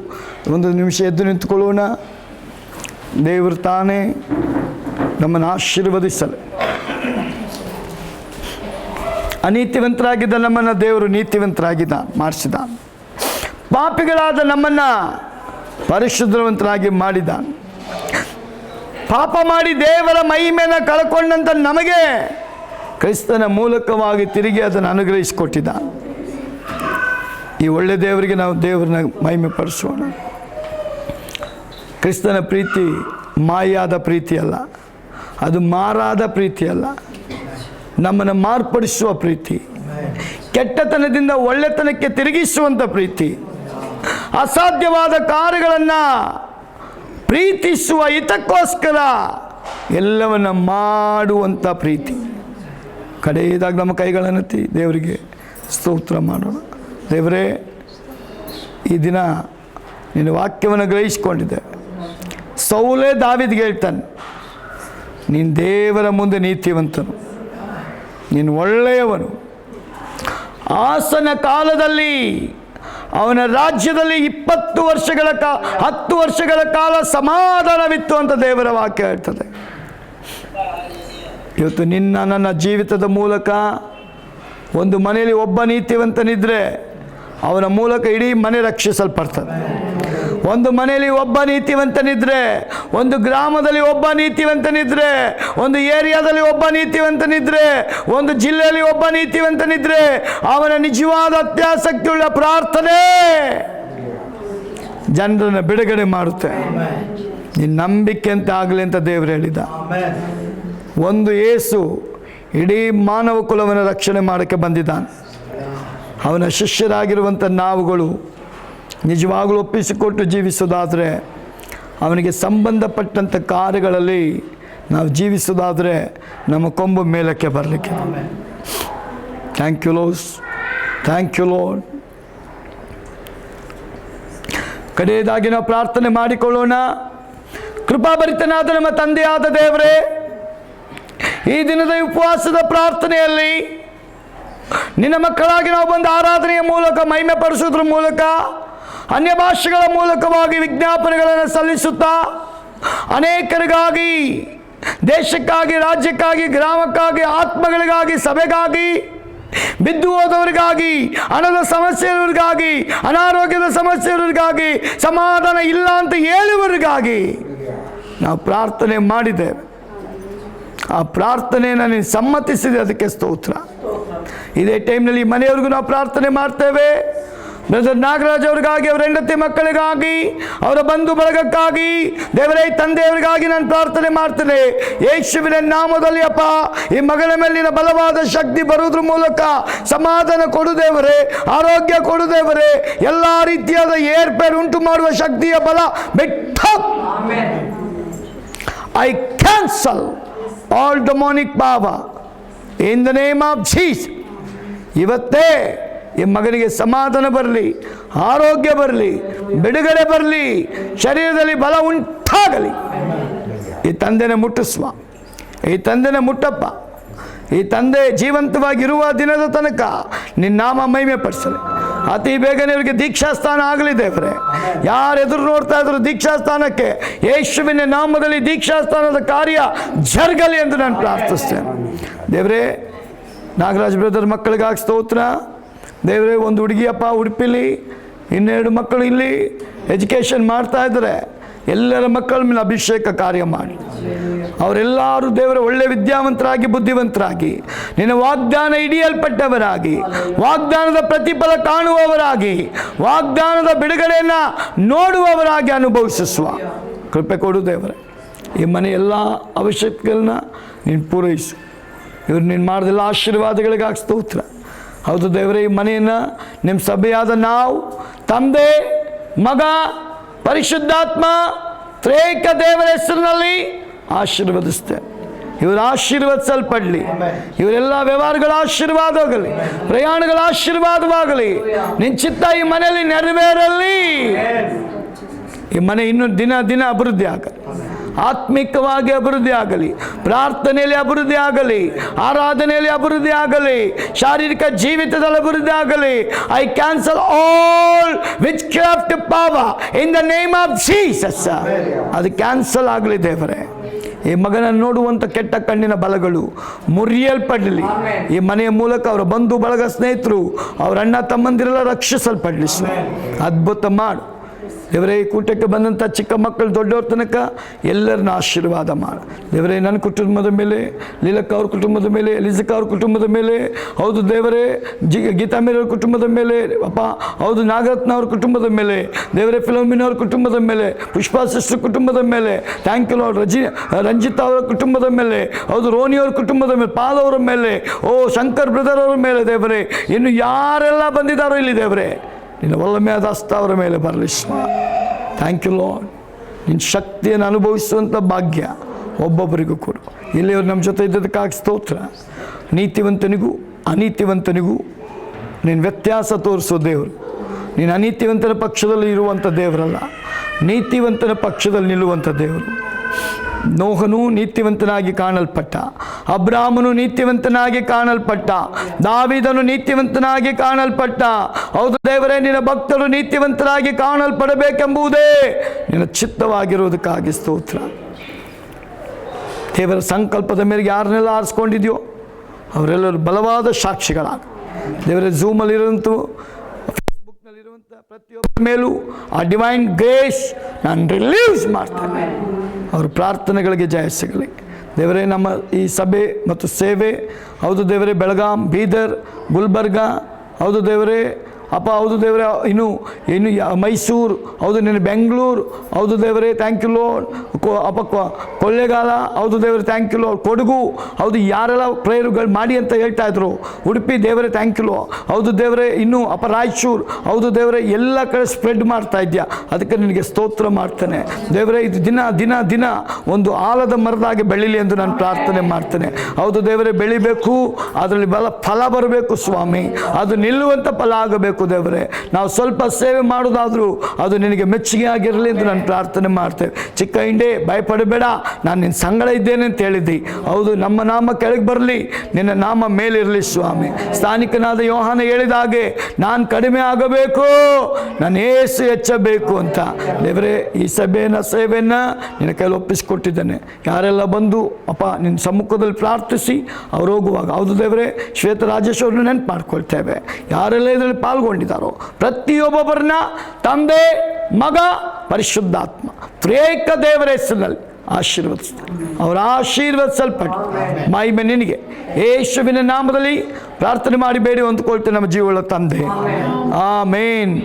ಒಂದು ನಿಮಿಷ ಎದ್ದು ನಿಂತುಕೊಳ್ಳೋಣ. ದೇವರು ತಾನೇ ನಮ್ಮನ್ನು ಆಶೀರ್ವದಿಸಲು. ಅನೀತಿವಂತರಾಗಿದ್ದ ನಮ್ಮನ್ನು ದೇವರು ನೀತಿವಂತರಾಗಿದ್ದ ಮಾಡಿಸಿದ. ಪಾಪಿಗಳಾದ ನಮ್ಮನ್ನು ಪರಿಶುದ್ಧವಂತರಾಗಿ ಮಾಡಿದ. ಪಾಪ ಮಾಡಿ ದೇವರ ಮಹಿಮೆಯನ್ನು ಕಳ್ಕೊಂಡಂಥ ನಮಗೆ ಕ್ರಿಸ್ತನ ಮೂಲಕವಾಗಿ ತಿರುಗಿ ಅದನ್ನು ಅನುಗ್ರಹಿಸಿಕೊಟ್ಟಿದ್ದ. ಈ ಒಳ್ಳೆ ದೇವರಿಗೆ ನಾವು ದೇವರನ್ನ ಮಹಿಮೆ ಪಡಿಸೋಣ. ಕ್ರಿಸ್ತನ ಪ್ರೀತಿ ಮಾಯಾದ ಪ್ರೀತಿ ಅಲ್ಲ, ಅದು ಮಾರಾದ ಪ್ರೀತಿ ಅಲ್ಲ, ನಮ್ಮನ್ನು ಮಾರ್ಪಡಿಸುವ ಪ್ರೀತಿ, ಕೆಟ್ಟತನದಿಂದ ಒಳ್ಳೆತನಕ್ಕೆ ತಿರುಗಿಸುವಂಥ ಪ್ರೀತಿ, ಅಸಾಧ್ಯವಾದ ಕಾರ್ಯಗಳನ್ನು ಪ್ರೀತಿಸುವ ಹಿತಕ್ಕೋಸ್ಕರ ಎಲ್ಲವನ್ನ ಮಾಡುವಂಥ ಪ್ರೀತಿ. ಕಡೆಯದಾಗಿ ನಮ್ಮ ಕೈಗಳನ್ನೆತ್ತಿ ದೇವರಿಗೆ ಸ್ತೋತ್ರ ಮಾಡೋಣ. ದೇವರೇ, ಈ ದಿನ ನಿನ್ನ ವಾಕ್ಯವನ್ನು ಗ್ರಹಿಸಿಕೊಂಡಿದ್ದೆ. ಸೌಲೇ ದಾವೀದನಿಗೆ ಹೇಳ್ತಾನೆ, ನೀನು ದೇವರ ಮುಂದೆ ನೀತಿವಂತನು, ನೀನು ಒಳ್ಳೆಯವನು. ಆಸನ ಕಾಲದಲ್ಲಿ ಅವನ ರಾಜ್ಯದಲ್ಲಿ 10 ವರ್ಷಗಳ ಕಾಲ ಸಮಾಧಾನವಿತ್ತು ಅಂತ ದೇವರ ವಾಕ್ಯ ಹೇಳ್ತದೆ. ಇವತ್ತು ನನ್ನ ಜೀವಿತದ ಮೂಲಕ ಒಂದು ಮನೆಯಲ್ಲಿ ಒಬ್ಬ ನೀತಿವಂತನಿದ್ರೆ ಅವನ ಮೂಲಕ ಇಡೀ ಮನೆ ರಕ್ಷಿಸಲ್ಪಡ್ತದೆ. ಒಂದು ಮನೆಯಲ್ಲಿ ಒಬ್ಬ ನೀತಿವಂತನಿದ್ರೆ, ಒಂದು ಗ್ರಾಮದಲ್ಲಿ ಒಬ್ಬ ನೀತಿವಂತನಿದ್ರೆ, ಒಂದು ಏರಿಯಾದಲ್ಲಿ ಒಬ್ಬ ನೀತಿವಂತನಿದ್ರೆ, ಒಂದು ಜಿಲ್ಲೆಯಲ್ಲಿ ಒಬ್ಬ ನೀತಿವಂತನಿದ್ರೆ, ಅವನ ನಿಜವಾದ ಅತ್ಯಾಸಕ್ತಿಯುಳ್ಳ ಪ್ರಾರ್ಥನೆ ಜನರನ್ನು ಬಿಡುಗಡೆ ಮಾಡುತ್ತೆ. ನಿನ್ನ ನಂಬಿಕೆ ಅಂತ ಆಗಲಿ ಅಂತ ದೇವರು ಹೇಳಿದ. ಒಂದು ಯೇಸು ಇಡೀ ಮಾನವ ಕುಲವನ್ನು ರಕ್ಷಣೆ ಮಾಡೋಕ್ಕೆ ಬಂದಿದ್ದಾನೆ. ಅವನ ಶಿಷ್ಯರಾಗಿರುವಂಥ ನಾವುಗಳು ನಿಜವಾಗಲೂ ಒಪ್ಪಿಸಿಕೊಟ್ಟು ಜೀವಿಸೋದಾದರೆ, ಅವನಿಗೆ ಸಂಬಂಧಪಟ್ಟಂಥ ಕಾರ್ಯಗಳಲ್ಲಿ ನಾವು ಜೀವಿಸೋದಾದರೆ ನಮ್ಮ ಕೊಂಬು ಮೇಲಕ್ಕೆ ಬರಲಿಕ್ಕೆ. Thank you lots, thank you Lord. ಕಡೆಯದಾಗಿ ನಾವು ಪ್ರಾರ್ಥನೆ ಮಾಡಿಕೊಳ್ಳೋಣ. ಕೃಪಾಭರಿತನಾದ ನಮ್ಮ ತಂದೆಯಾದ ದೇವರೇ, ಈ ದಿನದ ಉಪವಾಸದ ಪ್ರಾರ್ಥನೆಯಲ್ಲಿ ನಿನ್ನ ಮಕ್ಕಳಾಗಿ ನಾವು ಬಂದ ಆರಾಧನೆಯ ಮೂಲಕ, ಮಹಿಮೆ ಪಡಿಸೋದ್ರ ಮೂಲಕ, ಅನ್ಯ ಭಾಷೆಗಳ ಮೂಲಕವಾಗಿ ವಿಜ್ಞಾಪನೆಗಳನ್ನು ಸಲ್ಲಿಸುತ್ತಾ ಅನೇಕರಿಗಾಗಿ, ದೇಶಕ್ಕಾಗಿ, ರಾಜ್ಯಕ್ಕಾಗಿ, ಗ್ರಾಮಕ್ಕಾಗಿ, ಆತ್ಮಗಳಿಗಾಗಿ, ಸಭೆಗಾಗಿ, ಬಿದ್ದು ಹೋದವರಿಗಾಗಿ, ಹಣದ ಸಮಸ್ಯೆಯವರಿಗಾಗಿ, ಅನಾರೋಗ್ಯದ ಸಮಸ್ಯೆಯವರಿಗಾಗಿ, ಸಮಾಧಾನ ಇಲ್ಲ ಅಂತ ಹೇಳುವವರಿಗಾಗಿ ನಾವು ಪ್ರಾರ್ಥನೆ ಮಾಡಿದ್ದೇವೆ. ಆ ಪ್ರಾರ್ಥನೆಯನ್ನು ನೀನು ಸಮ್ಮತಿಸಿದೆ, ಅದಕ್ಕೆ ಸ್ತೋತ್ರ. ಇದೇ ಟೈಮ್ನಲ್ಲಿ ಮನೆಯವ್ರಿಗೂ ನಾವು ಪ್ರಾರ್ಥನೆ ಮಾಡ್ತೇವೆ. ಬ್ರದರ್ ನಾಗರಾಜ್ ಅವರಿಗಾಗಿ, ಅವರ ಹೆಂಡತಿ ಮಕ್ಕಳಿಗಾಗಿ, ಅವರ ಬಂಧು ಬಳಗಕ್ಕಾಗಿ, ದೇವರೇ ತಂದೆಯವರಿಗಾಗಿ ನಾನು ಪ್ರಾರ್ಥನೆ ಮಾಡ್ತೇನೆ. ಯೇಸುವಿನ ನಾಮದಲ್ಲಿ ಅಪ್ಪ, ಈ ಮಗನ ಮೇಲಿನ ಬಲವಾದ ಶಕ್ತಿ ಬರುವುದ್ರ ಮೂಲಕ ಸಮಾಧಾನ ಕೊಡು ದೇವರೇ, ಆರೋಗ್ಯ ಕೊಡು ದೇವರೇ, ಎಲ್ಲ ರೀತಿಯಾದ ಏರ್ಪೇರು ಉಂಟು ಮಾಡುವ ಶಕ್ತಿಯ ಬಲ ಬಿಟ್ಟು I cancel all demonic power in the name of Jesus. ಇವತ್ತೇ ಈ ಮಗನಿಗೆ ಸಮಾಧಾನ ಬರಲಿ, ಆರೋಗ್ಯ ಬರಲಿ, ಬಿಡುಗಡೆ ಬರಲಿ, ಶರೀರದಲ್ಲಿ ಬಲ ಉಂಟಾಗಲಿ. ಈ ತಂದೆನ ಮುಟ್ಟಿಸುವ, ಈ ತಂದೆನ ಮುಟ್ಟಪ್ಪ. ಈ ತಂದೆ ಜೀವಂತವಾಗಿರುವ ದಿನದ ತನಕ ನಿನ್ನ ನಾಮ ಮಹಿಮೆ ಪಡಿಸಲಿ. ಅತಿ ಬೇಗನೆ ಇವರಿಗೆ ದೀಕ್ಷಾಸ್ಥಾನ ಆಗಲಿ ದೇವರೇ. ಯಾರು ಎದುರು ನೋಡ್ತಾ ಇದ್ರು ದೀಕ್ಷಾಸ್ಥಾನಕ್ಕೆ, ಯೇಸುವಿನ ನಾಮದಲ್ಲಿ ದೀಕ್ಷಾಸ್ಥಾನದ ಕಾರ್ಯ ಜರುಗಲಿ ಎಂದು ನಾನು ಪ್ರಾರ್ಥಿಸ್ತೇನೆ ದೇವರೇ. ನಾಗರಾಜ್ ಬ್ರದರ್ ಮಕ್ಕಳಿಗಾಗಿ ಸ್ತೋತ್ರ ದೇವರೇ. ಒಂದು ಹುಡುಗಿಯಪ್ಪ ಉಡುಪಿಲಿ, 2 ಮಕ್ಕಳು ಇಲ್ಲಿ ಎಜುಕೇಷನ್ ಮಾಡ್ತಾ ಇದ್ದಾರೆ. ಎಲ್ಲರ ಮಕ್ಕಳ ಮೇಲೆ ಅಭಿಷೇಕ ಕಾರ್ಯ ಮಾಡಿ, ಅವರೆಲ್ಲರೂ ದೇವರ ಒಳ್ಳೆ ವಿದ್ಯಾವಂತರಾಗಿ, ಬುದ್ಧಿವಂತರಾಗಿ, ನಿನ್ನ ವಾಗ್ದಾನ ಹಿಡಿಯಲ್ಪಟ್ಟವರಾಗಿ, ವಾಗ್ದಾನದ ಪ್ರತಿಫಲ ಕಾಣುವವರಾಗಿ, ವಾಗ್ದಾನದ ಬಿಡುಗಡೆಯನ್ನು ನೋಡುವವರಾಗಿ ಅನುಭವಿಸುವ ಕೃಪೆ ಕೊಡು ದೇವರೇ. ಈ ಮನೆ ಎಲ್ಲ ಅವಶ್ಯಕತೆಗಳನ್ನ ನೀನು ಪೂರೈಸು. ಇವರು ನೀನು ಮಾಡಿದೆಲ್ಲ ಆಶೀರ್ವಾದಗಳಿಗಾಗಿ ಸ್ತೋತ್ರ. ಹೌದು ದೇವರೇ, ಈ ಮನೆಯನ್ನು ನಿಮ್ಮ ಸಭೆಯಾದ ನಾವು, ತಂದೆ, ಮಗ, ಪರಿಶುದ್ಧಾತ್ಮ, ತ್ರೇಕ ದೇವರ ಹೆಸರಿನಲ್ಲಿ ಆಶೀರ್ವದಿಸ್ತೇವೆ. ಇವರು ಆಶೀರ್ವದಿಸಲ್ಪಡಲಿ. ಇವರೆಲ್ಲ ವ್ಯವಹಾರಗಳ ಆಶೀರ್ವಾದವಾಗಲಿ, ಪ್ರಯಾಣಗಳ ಆಶೀರ್ವಾದವಾಗಲಿ. ನಿನ್ನ ಚಿತ್ತ ಈ ಮನೆಯಲ್ಲಿ ನೆರವೇರಲಿ. ಈ ಮನೆ ಇನ್ನೂ ದಿನ ದಿನ ಅಭಿವೃದ್ಧಿ ಆಗಲಿ, ಆತ್ಮಿಕವಾಗಿ ಅಭಿವೃದ್ಧಿ ಆಗಲಿ, ಪ್ರಾರ್ಥನೆಯಲ್ಲಿ ಅಭಿವೃದ್ಧಿ ಆಗಲಿ, ಆರಾಧನೆಯಲ್ಲಿ ಅಭಿವೃದ್ಧಿ ಆಗಲಿ, ಶಾರೀರಿಕ ಜೀವಿತದಲ್ಲಿ ಅಭಿವೃದ್ಧಿ ಆಗಲಿ. I cancel all which craft power in the name of Jesus. ಅದು ಕ್ಯಾನ್ಸಲ್ ಆಗಲಿ ದೇವರೇ. ಈ ಮಗನನ್ನು ನೋಡುವಂಥ ಕೆಟ್ಟ ಕಣ್ಣಿನ ಬಲಗಳು ಮುರಿಯಲ್ಪಡಲಿ. ಈ ಮನೆಯ ಮೂಲಕ ಅವರ ಬಂಧು ಬಳಗ, ಸ್ನೇಹಿತರು, ಅವರ ಅಣ್ಣ ತಮ್ಮಂದಿರೆಲ್ಲ ರಕ್ಷಿಸಲ್ಪಡಲಿ. ಅದ್ಭುತ ಮಾಡು ದೇವರೇ. ಈ ಕೂಟಕ್ಕೆ ಬಂದಂಥ ಚಿಕ್ಕ ಮಕ್ಕಳು ದೊಡ್ಡವ್ರ ತನಕ ಎಲ್ಲರನ್ನ ಆಶೀರ್ವಾದ ಮಾಡು ದೇವರೇ. ನನ್ನ ಕುಟುಂಬದ ಮೇಲೆ, ಲೀಲಕ್ಕ ಅವ್ರ ಕುಟುಂಬದ ಮೇಲೆ, ಎಲಿಜಕ್ಕ ಅವ್ರ ಕುಟುಂಬದ ಮೇಲೆ, ಹೌದು ದೇವರೇ, ಗೀತಾ ಮೇರವ್ರ ಕುಟುಂಬದ ಮೇಲೆ ಅಪ್ಪ, ಹೌದು ನಾಗರತ್ನ ಅವ್ರ ಕುಟುಂಬದ ಮೇಲೆ ದೇವರೇ, ಫಿಲೋಮಿನ ಅವ್ರ ಕುಟುಂಬದ ಮೇಲೆ, ಪುಷ್ಪಾ ಸಿಸ್ಟರ್ ಕುಟುಂಬದ ಮೇಲೆ, ಥ್ಯಾಂಕ್ ಯು ಲಾರ್ಡ್, ರಂಜಿತಾ ಅವರ ಕುಟುಂಬದ ಮೇಲೆ, ಹೌದು ರೋನಿ ಅವ್ರ ಕುಟುಂಬದ ಮೇಲೆ, ಪಾಲ್ ಅವರ ಮೇಲೆ, ಓ ಶಂಕರ್ ಬ್ರದರ್ ಅವರ ಮೇಲೆ ದೇವರೇ, ಇನ್ನು ಯಾರೆಲ್ಲ ಬಂದಿದ್ದಾರೋ ಇಲ್ಲಿ ದೇವರೇ, ನಿನ್ನ ಒಳ್ಳೆಯ ಹಸ್ತ ಅವರ ಮೇಲೆ ಬರಲಿ. Thank you Lord. ನಿನ್ನ ಶಕ್ತಿಯನ್ನು ಅನುಭವಿಸುವಂಥ ಭಾಗ್ಯ ಒಬ್ಬೊಬ್ಬರಿಗೂ ಕೊಡು. ಇಲ್ಲಿಯವರು ನಮ್ಮ ಜೊತೆ ಇದ್ದದಕ್ಕಾಗಿ ಸ್ತೋತ್ರ. ನೀತಿವಂತನಿಗೂ ಅನೀತಿವಂತನಿಗೂ ನೀನು ವ್ಯತ್ಯಾಸ ತೋರಿಸೋ ದೇವರು. ನೀನು ಅನೀತಿವಂತನ ಪಕ್ಷದಲ್ಲಿ ಇರುವಂಥ ದೇವರಲ್ಲ, ನೀತಿವಂತನ ಪಕ್ಷದಲ್ಲಿ ನಿಲ್ಲುವಂಥ ದೇವರು. ನೋಹನು ನೀತಿವಂತನಾಗಿ ಕಾಣಲ್ಪಟ್ಟ, ಅಬ್ರಾಮನು ನೀತಿವಂತನಾಗಿ ಕಾಣಲ್ಪಟ್ಟ, ದಾವೀದನು ನೀತಿವಂತನಾಗಿ ಕಾಣಲ್ಪಟ್ಟ. ಹೌದು ದೇವರೇ, ನಿನ್ನ ಭಕ್ತರು ನೀತಿವಂತರಾಗಿ ಕಾಣಲ್ಪಡಬೇಕೆಂಬುದೇ ನಿನ್ನ ಚಿತ್ತವಾಗಿರುವುದಕ್ಕಾಗಿ ಸ್ತೋತ್ರ. ದೇವರ ಸಂಕಲ್ಪದ ಮೇರೆಗೆ ಯಾರನ್ನೆಲ್ಲ ಆರಿಸ್ಕೊಂಡಿದೆಯೋ ಅವರೆಲ್ಲರೂ ಬಲವಾದ ಸಾಕ್ಷಿಗಳಾಗ. ದೇವರ ಝೂಮಲ್ಲಿರುವಂಥ, ಫೇಸ್ಬುಕ್ನಲ್ಲಿರುವಂಥ ಪ್ರತಿಯೊಬ್ಬರ ಮೇಲೂ ಆ ಡಿವೈನ್ ಗ್ರೇಸ್ ನಾನು ರಿಲೀಸ್ ಮಾಡ್ತೇನೆ. ಅವ್ರ ಪ್ರಾರ್ಥನೆಗಳಿಗೆ ಜಯ ಸಿಗಲಿ. ದೇವರೇ, ನಮ್ಮ ಈ ಸಭೆ ಮತ್ತು ಸೇವೆ, ಹೌದು ದೇವರೇ, ಬೆಳಗಾಂ, ಬೀದರ್, ಗುಲ್ಬರ್ಗ, ಹೌದು ದೇವರೇ ಅಪ್ಪ, ಹೌದು ದೇವರೇ, ಇನ್ನು ಮೈಸೂರು, ಹೌದು ನಿನ್ನ ಬೆಂಗಳೂರು, ಹೌದು ದೇವರೇ, ಥ್ಯಾಂಕ್ ಯು ಲಾರ್ಡ್. ಅಪ್ಪ ಕೊಳ್ಳೇಗಾಲ, ಹೌದು ದೇವರೇ, ಥ್ಯಾಂಕ್ ಯು ಲಾರ್ಡ್. ಕೊಡಗು, ಹೌದು ಯಾರೆಲ್ಲ ಪ್ರೇಯರ್ಗಳು ಮಾಡಿ ಅಂತ ಹೇಳ್ತಾ ಇದ್ರು. ಉಡುಪಿ ದೇವರೇ, ಥ್ಯಾಂಕ್ ಯು ಲಾರ್ಡ್. ಹೌದು ದೇವರೇ, ಇನ್ನು ಅಪ್ಪ ರಾಯಚೂರು, ಹೌದು ದೇವರೇ, ಎಲ್ಲ ಕಡೆ ಸ್ಪ್ರೆಡ್ ಮಾಡ್ತಾ ಇದೆಯಾ, ಅದಕ್ಕೆ ನಿನಗೆ ಸ್ತೋತ್ರ ಮಾಡ್ತೇನೆ ದೇವರೇ. ಇದು ದಿನ ದಿನ ದಿನ ಒಂದು ಆಲದ ಮರದಾಗಿ ಬೆಳೀಲಿ ಎಂದು ನಾನು ಪ್ರಾರ್ಥನೆ ಮಾಡ್ತೇನೆ. ಹೌದು ದೇವರೇ, ಬೆಳಿಬೇಕು, ಅದರಲ್ಲಿ ಫಲ ಬರಬೇಕು ಸ್ವಾಮಿ, ಅದು ನಿಲ್ಲುವಂಥ ಫಲ ಆಗಬೇಕು ದೇವರೇ. ನಾವು ಸ್ವಲ್ಪ ಸೇವೆ ಮಾಡೋದಾದರೂ ಅದು ನಿನಗೆ ಮೆಚ್ಚುಗೆ ಆಗಿರಲಿ ಎಂದು ನಾನು ಪ್ರಾರ್ಥನೆ ಮಾಡ್ತೇವೆ. ಚಿಕ್ಕ ಹಿಂಡೆ, ಭಯಪಡಬೇಡ, ನಾನು ನಿನ್ನ ಸಂಗಡ ಇದ್ದೇನೆ ಅಂತ ಹೇಳಿದ್ದಿ. ಹೌದು, ನಮ್ಮ ನಾಮ ಕೆಳಗೆ ಬರಲಿ, ನಿನ್ನ ನಾಮ ಮೇಲಿರಲಿ ಸ್ವಾಮಿ. ಸ್ಥಾನಿಕನಾದ ಯೋಹಾನ ಹೇಳಿದ ಹಾಗೆ ನಾನು ಕಡಿಮೆ ಆಗಬೇಕು, ನಾನು ಏಸು ಹೆಚ್ಚಬೇಕು ಅಂತ. ದೇವರೇ, ಈ ಸೇವೆಯನ್ನು ನಿನ್ನ ಕೈಲಿ ಒಪ್ಪಿಸಿಕೊಟ್ಟಿದ್ದೇನೆ. ಯಾರೆಲ್ಲ ಬಂದು ಅಪ್ಪ ನಿನ್ನ ಸಮ್ಮುಖದಲ್ಲಿ ಪ್ರಾರ್ಥಿಸಿ ಅವ್ರು ಹೋಗುವಾಗ, ಹೌದು ದೇವರೇ, ಶ್ವೇತ ರಾಜೇಶ್ವರನ್ನು ನೆನಪು ಮಾಡ್ಕೊಳ್ತೇವೆ. ಯಾರೆಲ್ಲ ಇದರಲ್ಲಿ ಪಾಲ್ಗೊಂಡಿದ್ದಾರೋ ಪ್ರತಿಯೊಬ್ಬೊಬ್ಬರನ್ನ ತಂದೆ, ಮಗ, ಪರಿಶುದ್ಧಾತ್ಮ ತ್ರಿಯೇಕ ದೇವರ ಹೆಸರಿನಲ್ಲಿ ಆಶೀರ್ವದಿಸ್ತಾರೆ. ಅವರು ಆಶೀರ್ವದಿಸಲ್ಪಟ್ಟು ಮಹಿಮೆ ನಿನಗೆ ಯೇಸುವಿನ ನಾಮದಲ್ಲಿ ಪ್ರಾರ್ಥನೆ ಮಾಡಿ ಬೇಡಿ ಹೊಂದ್ಕೊಳ್ತೇನೆ ನಮ್ಮ ಜೀವಗಳ ತಂದೆ. ಆಮೇನ್.